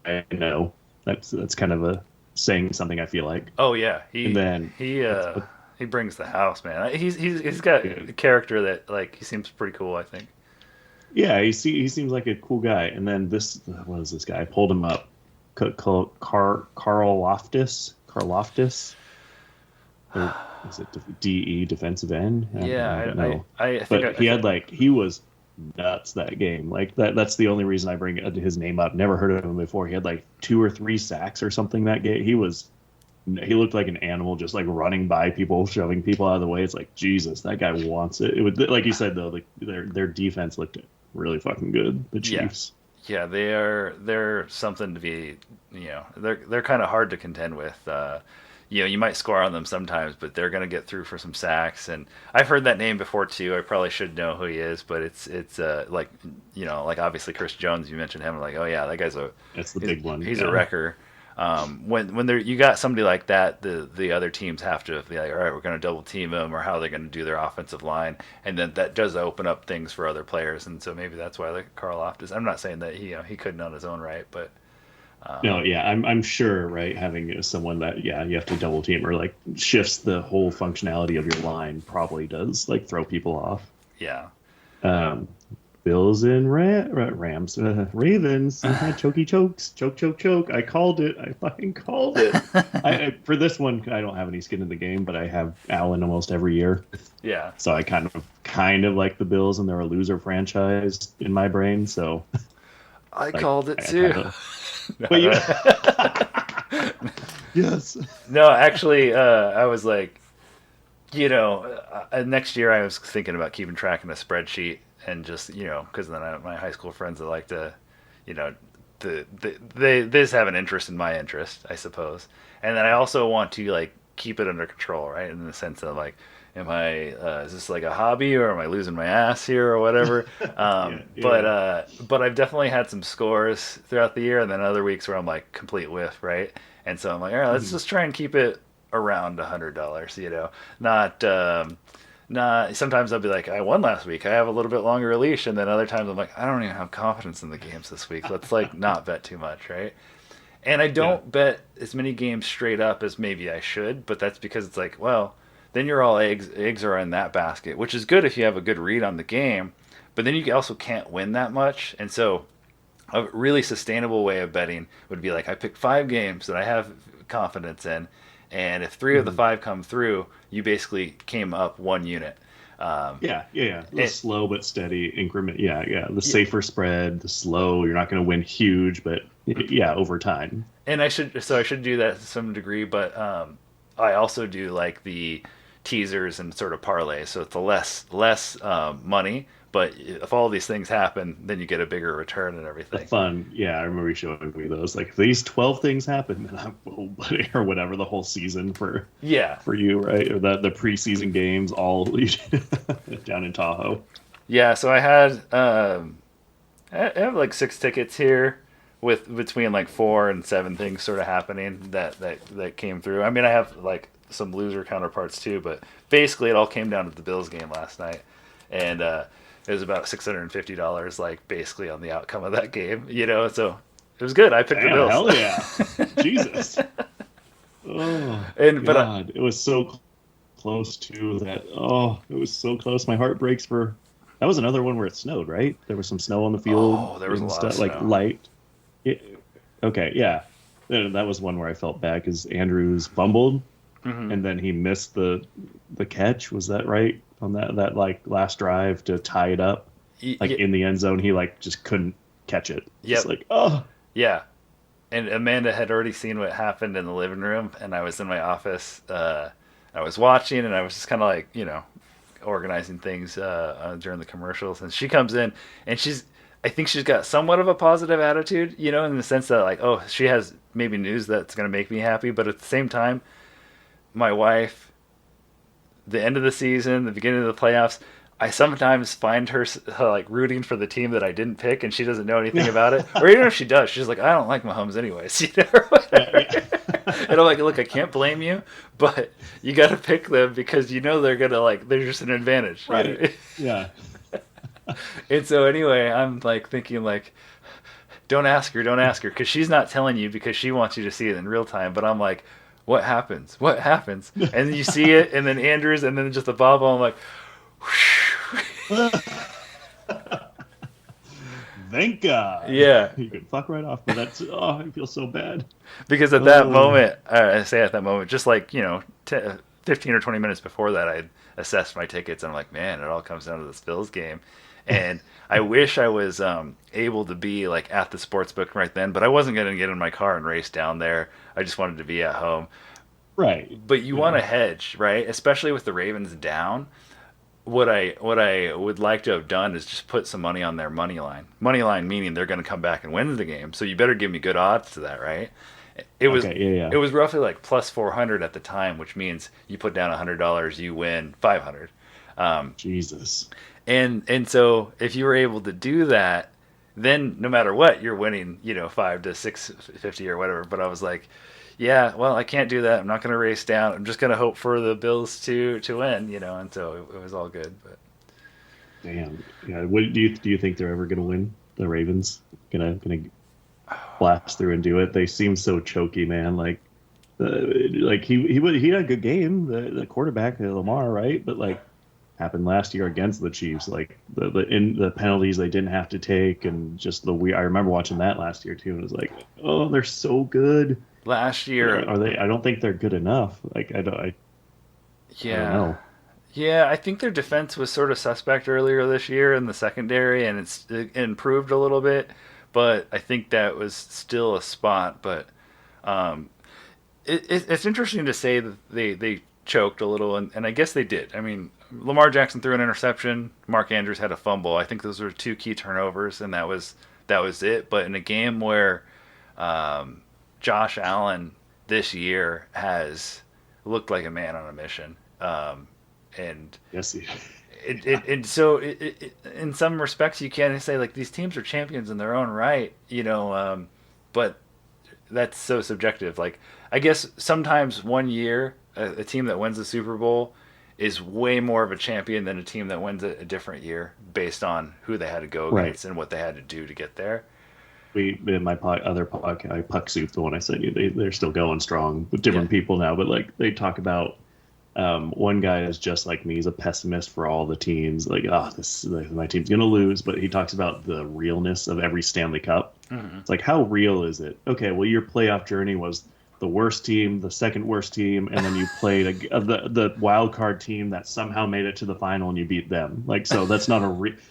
I know. That's kind of a saying something, I feel like. Oh yeah. And then He what's uh he brings the house, man. He's got a good. character that like he seems pretty cool, I think. Yeah, he seems like a cool guy. And then this, what is this guy? I pulled him up. Carl Loftus. Carl Loftus. Or is it DE defensive end? I Yeah, don't know. I think But he was nuts that game. Like that's the only reason I bring his name up. Never heard of him before. He had like 2 or 3 sacks or something that game. He looked like an animal, just like running by people, shoving people out of the way. It's like Jesus, that guy wants it. It would, like you said though, like their defense looked really fucking good. The yeah, Chiefs. yeah, they're something to be, they're kind of hard to contend with. You might score on them sometimes, but they're going to get through for some sacks. And I've heard that name before too. I probably should know who he is, but it's like like obviously Chris Jones. You mentioned him, like, oh yeah, that guy's That's the big one. he's a Yeah. wrecker. When you got somebody like that, the other teams have to be like, all right, we're going to double team them, or how they're going to do their offensive line, and then that does open up things for other players, and so maybe that's why like Carl Loftus. I'm not saying that he couldn't on his own right, but No, yeah, I'm sure, right? Having someone that, yeah, you have to double team or like shifts the whole functionality of your line probably does like throw people off. yeah, Um, Bills and Rams, Ravens, chokey chokes, choke. I called it. I fucking called it. For this one, I don't have any skin in the game, but I have Allen almost every year, yeah. so I kind of like the Bills, and they're a loser franchise in my brain. So I like, called it I too. kinda, but you, yes, No, actually, I was like, next year I was thinking about keeping track in a spreadsheet and just, because then my high school friends that like to, you know, they just have an interest in my interest, I suppose. And then I also want to like keep it under control, right? In the sense of like, is this like a hobby or am I losing my ass here or whatever? But I've definitely had some scores throughout the year, and then other weeks where I'm like complete whiff, right? And so I'm like, all right, let's just try and keep it around $100, not. Sometimes I'll be like, I won last week. I have a little bit longer leash, and then other times I'm like, I don't even have confidence in the games this week. Let's like not bet too much, right? And I don't bet as many games straight up as maybe I should, but that's because it's like, well, then you're all eggs are in that basket, which is good if you have a good read on the game, but then you also can't win that much. And so a really sustainable way of betting would be like, I picked 5 games that I have confidence in, and if 3 of the 5 come through, you basically came up 1 unit. The slow but steady increment. The safer spread, the slow. You're not going to win huge, but over time. And I should do that to some degree, but I also do like the teasers and sort of parlays, so it's the less money, but if all these things happen, then you get a bigger return and everything. The fun, I remember you showing me those. Like if these 12 things happen, then or whatever the whole season for you, right? Or the preseason games all down in Tahoe. Yeah, so I have like 6 tickets here with between like 4 and 7 things sort of happening that came through. I mean, I have like some loser counterparts too, but basically it all came down to the Bills game last night, and it was about $650, like basically on the outcome of that game, So it was good. I picked the Bills. Hell yeah, Jesus. Oh, but God, it was so close to that. Oh, it was so close. My heart breaks for. That was another one where it snowed, right? There was some snow on the field. Oh, there was a lot of stuff, snow. like light. Okay, yeah. That was one where I felt bad because Andrews fumbled, and then he missed the catch. Was that right on that like last drive to tie it up? In the end zone, he like just couldn't catch it. Yep. Just like yeah. And Amanda had already seen what happened in the living room, and I was in my office. I was watching, and I was just kind of like organizing things during the commercials. And she comes in, and I think she's got somewhat of a positive attitude, in the sense that like, oh, she has maybe news that's going to make me happy. But at the same time, my wife, the end of the season, the beginning of the playoffs, I sometimes find her like rooting for the team that I didn't pick, and she doesn't know anything about it. Or even if she does, she's like, I don't like Mahomes anyways, or whatever. And I'm like, look, I can't blame you, but you got to pick them because they're gonna they're just an advantage, right? Yeah. And so anyway, I'm like thinking like, don't ask her, because she's not telling you because she wants you to see it in real time. But I'm like, what happens? And then you see it, and then Andrews, and then just the bobble. I'm like, Thank God. Yeah, You could fuck right off, but that's I feel so bad. because at that Oh, moment, I say at that moment, just like 15 or 20 minutes before that, I assessed my tickets, and I'm like, man, it all comes down to this Bills game, and I wish I was able to be like at the sports book right then, but I wasn't going to get in my car and race down there. I just wanted to be at home. right. But you want Yeah. to hedge, right? Especially with the Ravens down. What I would like to have done is just put some money on their money line. Money line meaning they're going to come back and win the game. So you better give me good odds to that, right? It was Okay. Yeah. it Yeah. was roughly like plus 400 at the time, which means you put down $100, you win 500. Um, Jesus. and so if you were able to do that, then no matter what, you're winning, 5 to 650 or whatever. But I was like, yeah, well, I can't do that. I'm not going to race down. I'm just going to hope for the Bills to win, And so it was all good. But Damn. Yeah. What do you think they're ever gonna win? The Ravens gonna blast through and do it? They seem so choky, man. Like he had a good game. The quarterback Lamar, right? But like happened last year against the Chiefs, like the penalties they didn't have to take, and just I remember watching that last year too, and it was like, oh, they're so good. last But year, are they? I don't think they're good enough. Like I don't yeah. know. Yeah, I think their defense was sort of suspect earlier this year in the secondary, and it improved a little bit, but I think that was still a spot. But um, it's interesting to say that they choked a little, and I guess they did. I mean, Lamar Jackson threw an interception. Mark Andrews had a fumble. I think those were two key turnovers, and that was it. But in a game where um, Josh Allen this year has looked like a man on a mission, and Yes, and so in some respects you can say like these teams are champions in their own right, but that's so subjective. Like I guess sometimes one year a team that wins the Super Bowl is way more of a champion than a team that wins it a different year based on who they had to go right. against and what they had to do to get there. We in my other podcast, Puck Soup, the one I sent you, they're still going strong with Yeah. different people now. But like they talk about one guy is just like me. He's a pessimist for all the teams. Like, this like, my team's gonna lose. But he talks about the realness of every Stanley Cup. Mm-hmm. It's like, how real is it? Okay, well, your playoff journey was the worst team, the second worst team, and then you played the wild card team that somehow made it to the final and you beat them. Like, so that's not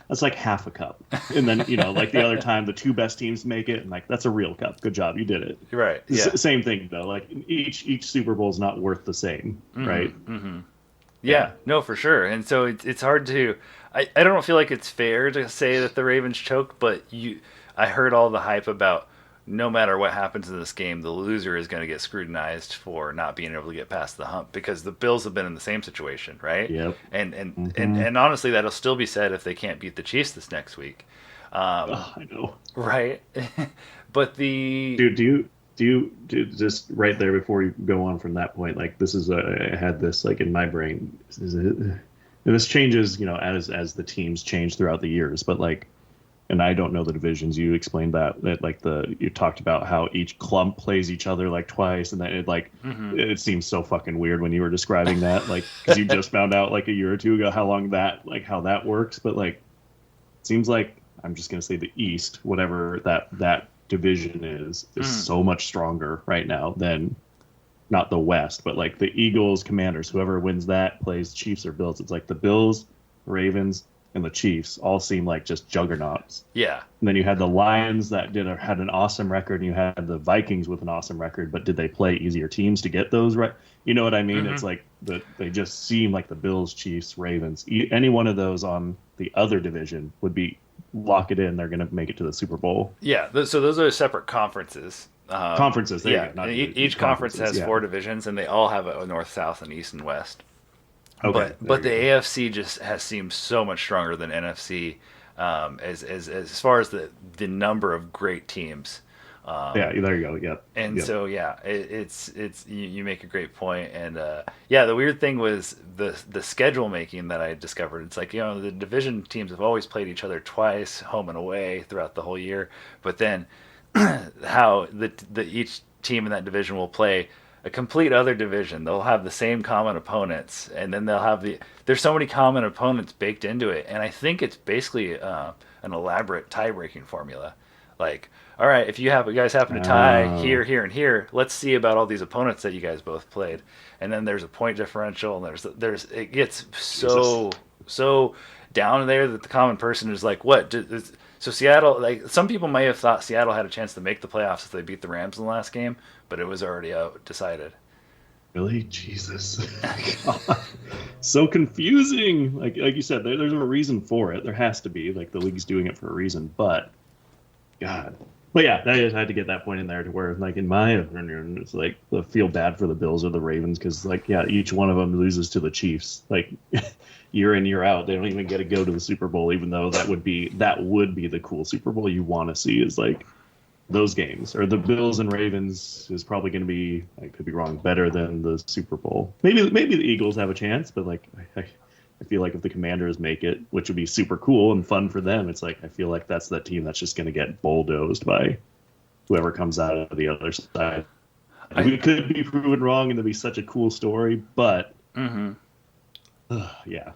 that's like half a cup. And then like the other time, the two best teams make it, and like that's a real cup. Good job, you did it. Right. Yeah. Same thing though. Like each Super Bowl is not worth the same, right? Mm-hmm. Mm-hmm. Yeah. Yeah, no, for sure. And so it's hard to. I don't feel like it's fair to say that the Ravens choke, but I heard all the hype about no matter what happens in this game, the loser is going to get scrutinized for not being able to get past the hump because the Bills have been in the same situation, right? Yep. And honestly, that'll still be said if they can't beat the Chiefs this next week, Oh, I know. right? But the Dude, do just right there before you go on from that point? Like this is I had this like in my brain. And this changes, as the teams change throughout the years. But like, and I don't know the divisions. You explained that like you talked about how each clump plays each other like twice, and that Mhm. it seems so fucking weird when you were describing that, like because you just found out like a year or two ago how that works. But like, it seems like I'm just gonna say the East, whatever that division is Mm. so much stronger right now than not the West, but like the Eagles, Commanders, whoever wins that plays Chiefs or Bills. It's like the Bills, Ravens, and the Chiefs all seem like just juggernauts. Yeah. And then you had the Lions that had an awesome record, and you had the Vikings with an awesome record. But did they play easier teams to get those right? You know what I mean? Mhm. It's like they just seem like the Bills, Chiefs, Ravens. Any one of those on the other division would be lock it in. They're going to make it to the Super Bowl. Yeah, so those are separate conferences. Conferences, there you Yeah, go. Not and divisions, each conference conferences, has yeah. four divisions, and they all have a north, south, and east and west. Okay, there But you the go. AFC just has seemed so much stronger than NFC, as far as the number of great teams. Yeah, there you go. Yep. And Yep. so yeah, it's you make a great point, and yeah, the weird thing was the schedule making that I discovered. It's like the division teams have always played each other twice, home and away, throughout the whole year. But then how the each team in that division will play a complete other division. They'll have the same common opponents, and then they'll have there's so many common opponents baked into it, and I think it's basically an elaborate tie-breaking formula. Like, all right, if you guys happen to tie Oh, here, here, and here, let's see about all these opponents that you guys both played, and then there's a point differential, and there's it gets Jesus. so down there that the common person is like, what? So Seattle, like some people may have thought Seattle had a chance to make the playoffs if they beat the Rams in the last game, but it was already out, decided. Really? Jesus. God. So confusing. Like you said, there's a reason for it. There has to be. Like the league's doing it for a reason. But God. But yeah, I just had to get that point in there to where, like, in my opinion, it's like I feel bad for the Bills or the Ravens because, like, yeah, each one of them loses to the Chiefs, like year in year out. They don't even get to go to the Super Bowl, even though that would be the cool Super Bowl you want to see is like those games. Or the Bills and Ravens is probably going to be, I could be wrong, better than the Super Bowl. Maybe the Eagles have a chance, but like I feel like if the Commanders make it, which would be super cool and fun for them, it's like I feel like that's that team that's just going to get bulldozed by whoever comes out of the other side. And I we could be proven wrong, and it'd be such a cool story. But hmm yeah,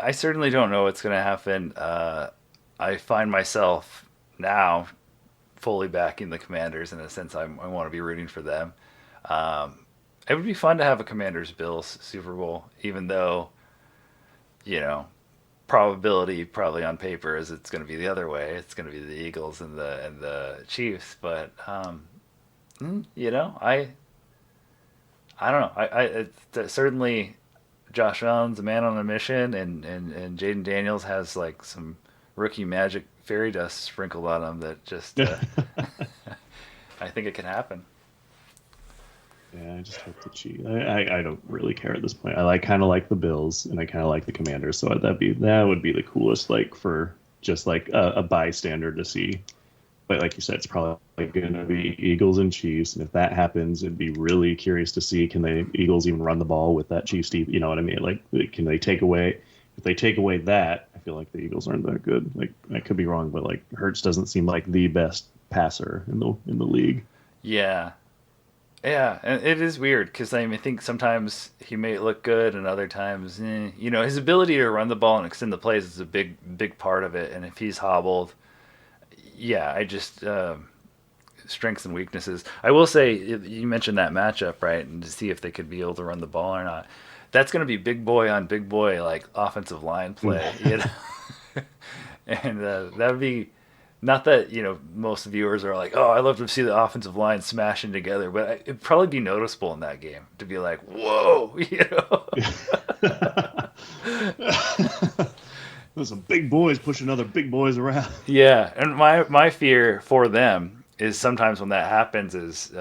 I certainly don't know what's going to happen. I find myself now fully backing the Commanders in a sense. I want to be rooting for them. Um, it would be fun to have a Commanders Bills Super Bowl, even though you know probability probably on paper is it's going to be the other way. It's going to be the Eagles and the Chiefs. But I don't know. It's certainly Josh Allen's a man on a mission, and Jaden Daniels has like some rookie magic fairy dust sprinkled on him that just yeah. I think it can happen. I just hope the Chiefs. I don't really care at this point. I kind of like the Bills, and I kind of like the Commanders. So that would be the coolest, like for just like a bystander to see. But like you said, it's probably going to be Eagles and Chiefs, and if that happens, it'd be really curious to see can the Eagles even run the ball with that Chiefs team? You know what I mean? Like, can they take away? If they take away that, I feel like the Eagles aren't that good. Like, I could be wrong, but like Hurts doesn't seem like the best passer in the league. Yeah, yeah, and it is weird because I think sometimes he may look good, and other times, his ability to run the ball and extend the plays is a big part of it. And if he's hobbled, yeah, I just strengths and weaknesses. I will say you mentioned that matchup, right? And to see if they could be able to run the ball or not. That's going to be big boy on big boy like offensive line play, and that would be not that most viewers are like, oh, I love to see the offensive line smashing together, but it'd probably be noticeable in that game to be like, whoa, There's some big boys pushing other big boys around. Yeah, and my fear for them is sometimes when that happens is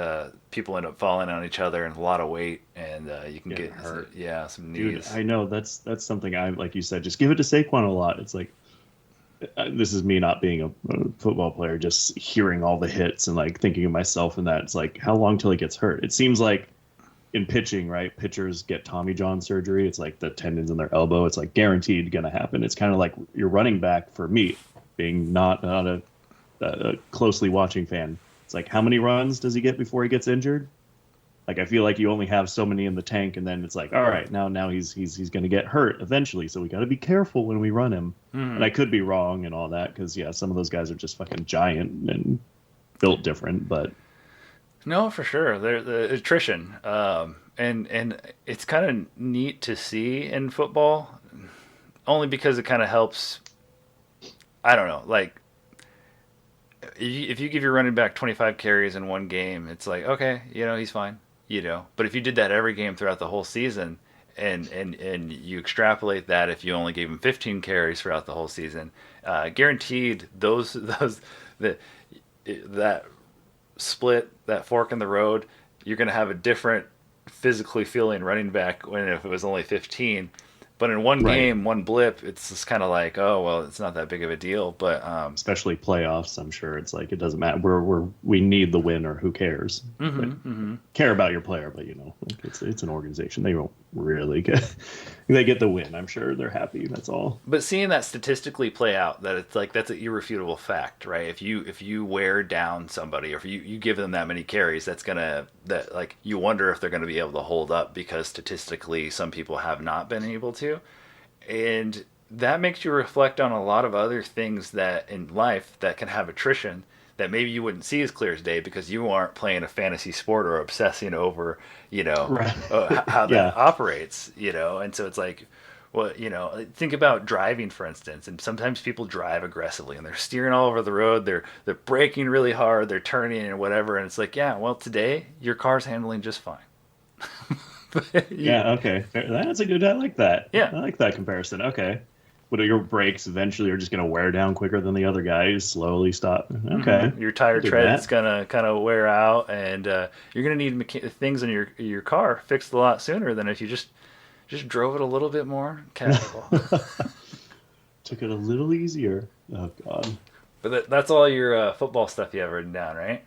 people end up falling on each other and a lot of weight, and you can Getting get hurt. some Dude, knees. I know that's something I like you said, just give it to Saquon a lot. It's like this is me not being a football player, just hearing all the hits and like thinking of myself in that. It's like how long till he gets hurt? It seems like in pitching, right? Pitchers get Tommy John surgery. It's like the tendons in their elbow. It's like guaranteed going to happen. It's kind of like your running back for me, being not a closely watching fan. It's like how many runs does he get before he gets injured? Like I feel like you only have so many in the tank, and then it's like, all right, now he's going to get hurt eventually, so we got to be careful when we run him. And Hmm. I could be wrong and all that because yeah, some of those guys are just fucking giant and built different. But No, for sure. The attrition, and it's kind of neat to see in football, only because it kind of helps. I don't know, like if you give your running back 25 carries in one game, it's like okay, he's fine, But if you did that every game throughout the whole season, and you extrapolate that, if you only gave him 15 carries throughout the whole season, guaranteed those that that split, that fork in the road, you're going to have a different physically feeling running back when if it was only 15. But in one right, game, one blip, it's just kind of like, oh well, it's not that big of a deal. But especially playoffs, I'm sure it's like it doesn't matter. We need the win, or who cares? Like, hmm. care about your player, but like it's an organization. They won't really get they get the win. I'm sure they're happy. That's all. But seeing that statistically play out, that it's like that's an irrefutable fact, right? If you wear down somebody, or if you give them that many carries, that's gonna that like you wonder if they're going to be able to hold up because statistically some people have not been able to, and that makes you reflect on a lot of other things that in life that can have attrition that maybe you wouldn't see as clear as day because you aren't playing a fantasy sport or obsessing over, Right. how that Yeah. operates, and so it's like, well, think about driving, for instance, and sometimes people drive aggressively and they're steering all over the road, they're braking really hard, they're turning and whatever, and it's like, yeah, well, today your car's handling just fine. Yeah. Okay. That's a good. I like that. Yeah. I like that comparison. Okay. But your brakes eventually are just going to wear down quicker than the other guys. Slowly stop. Okay. Your tire I'll dig tread's that. gonna kind of wear out, and you're gonna need things in your car fixed a lot sooner than if you just drove it a little bit more casual. Took it a little easier. Oh God. But that's all your football stuff you have written down, right?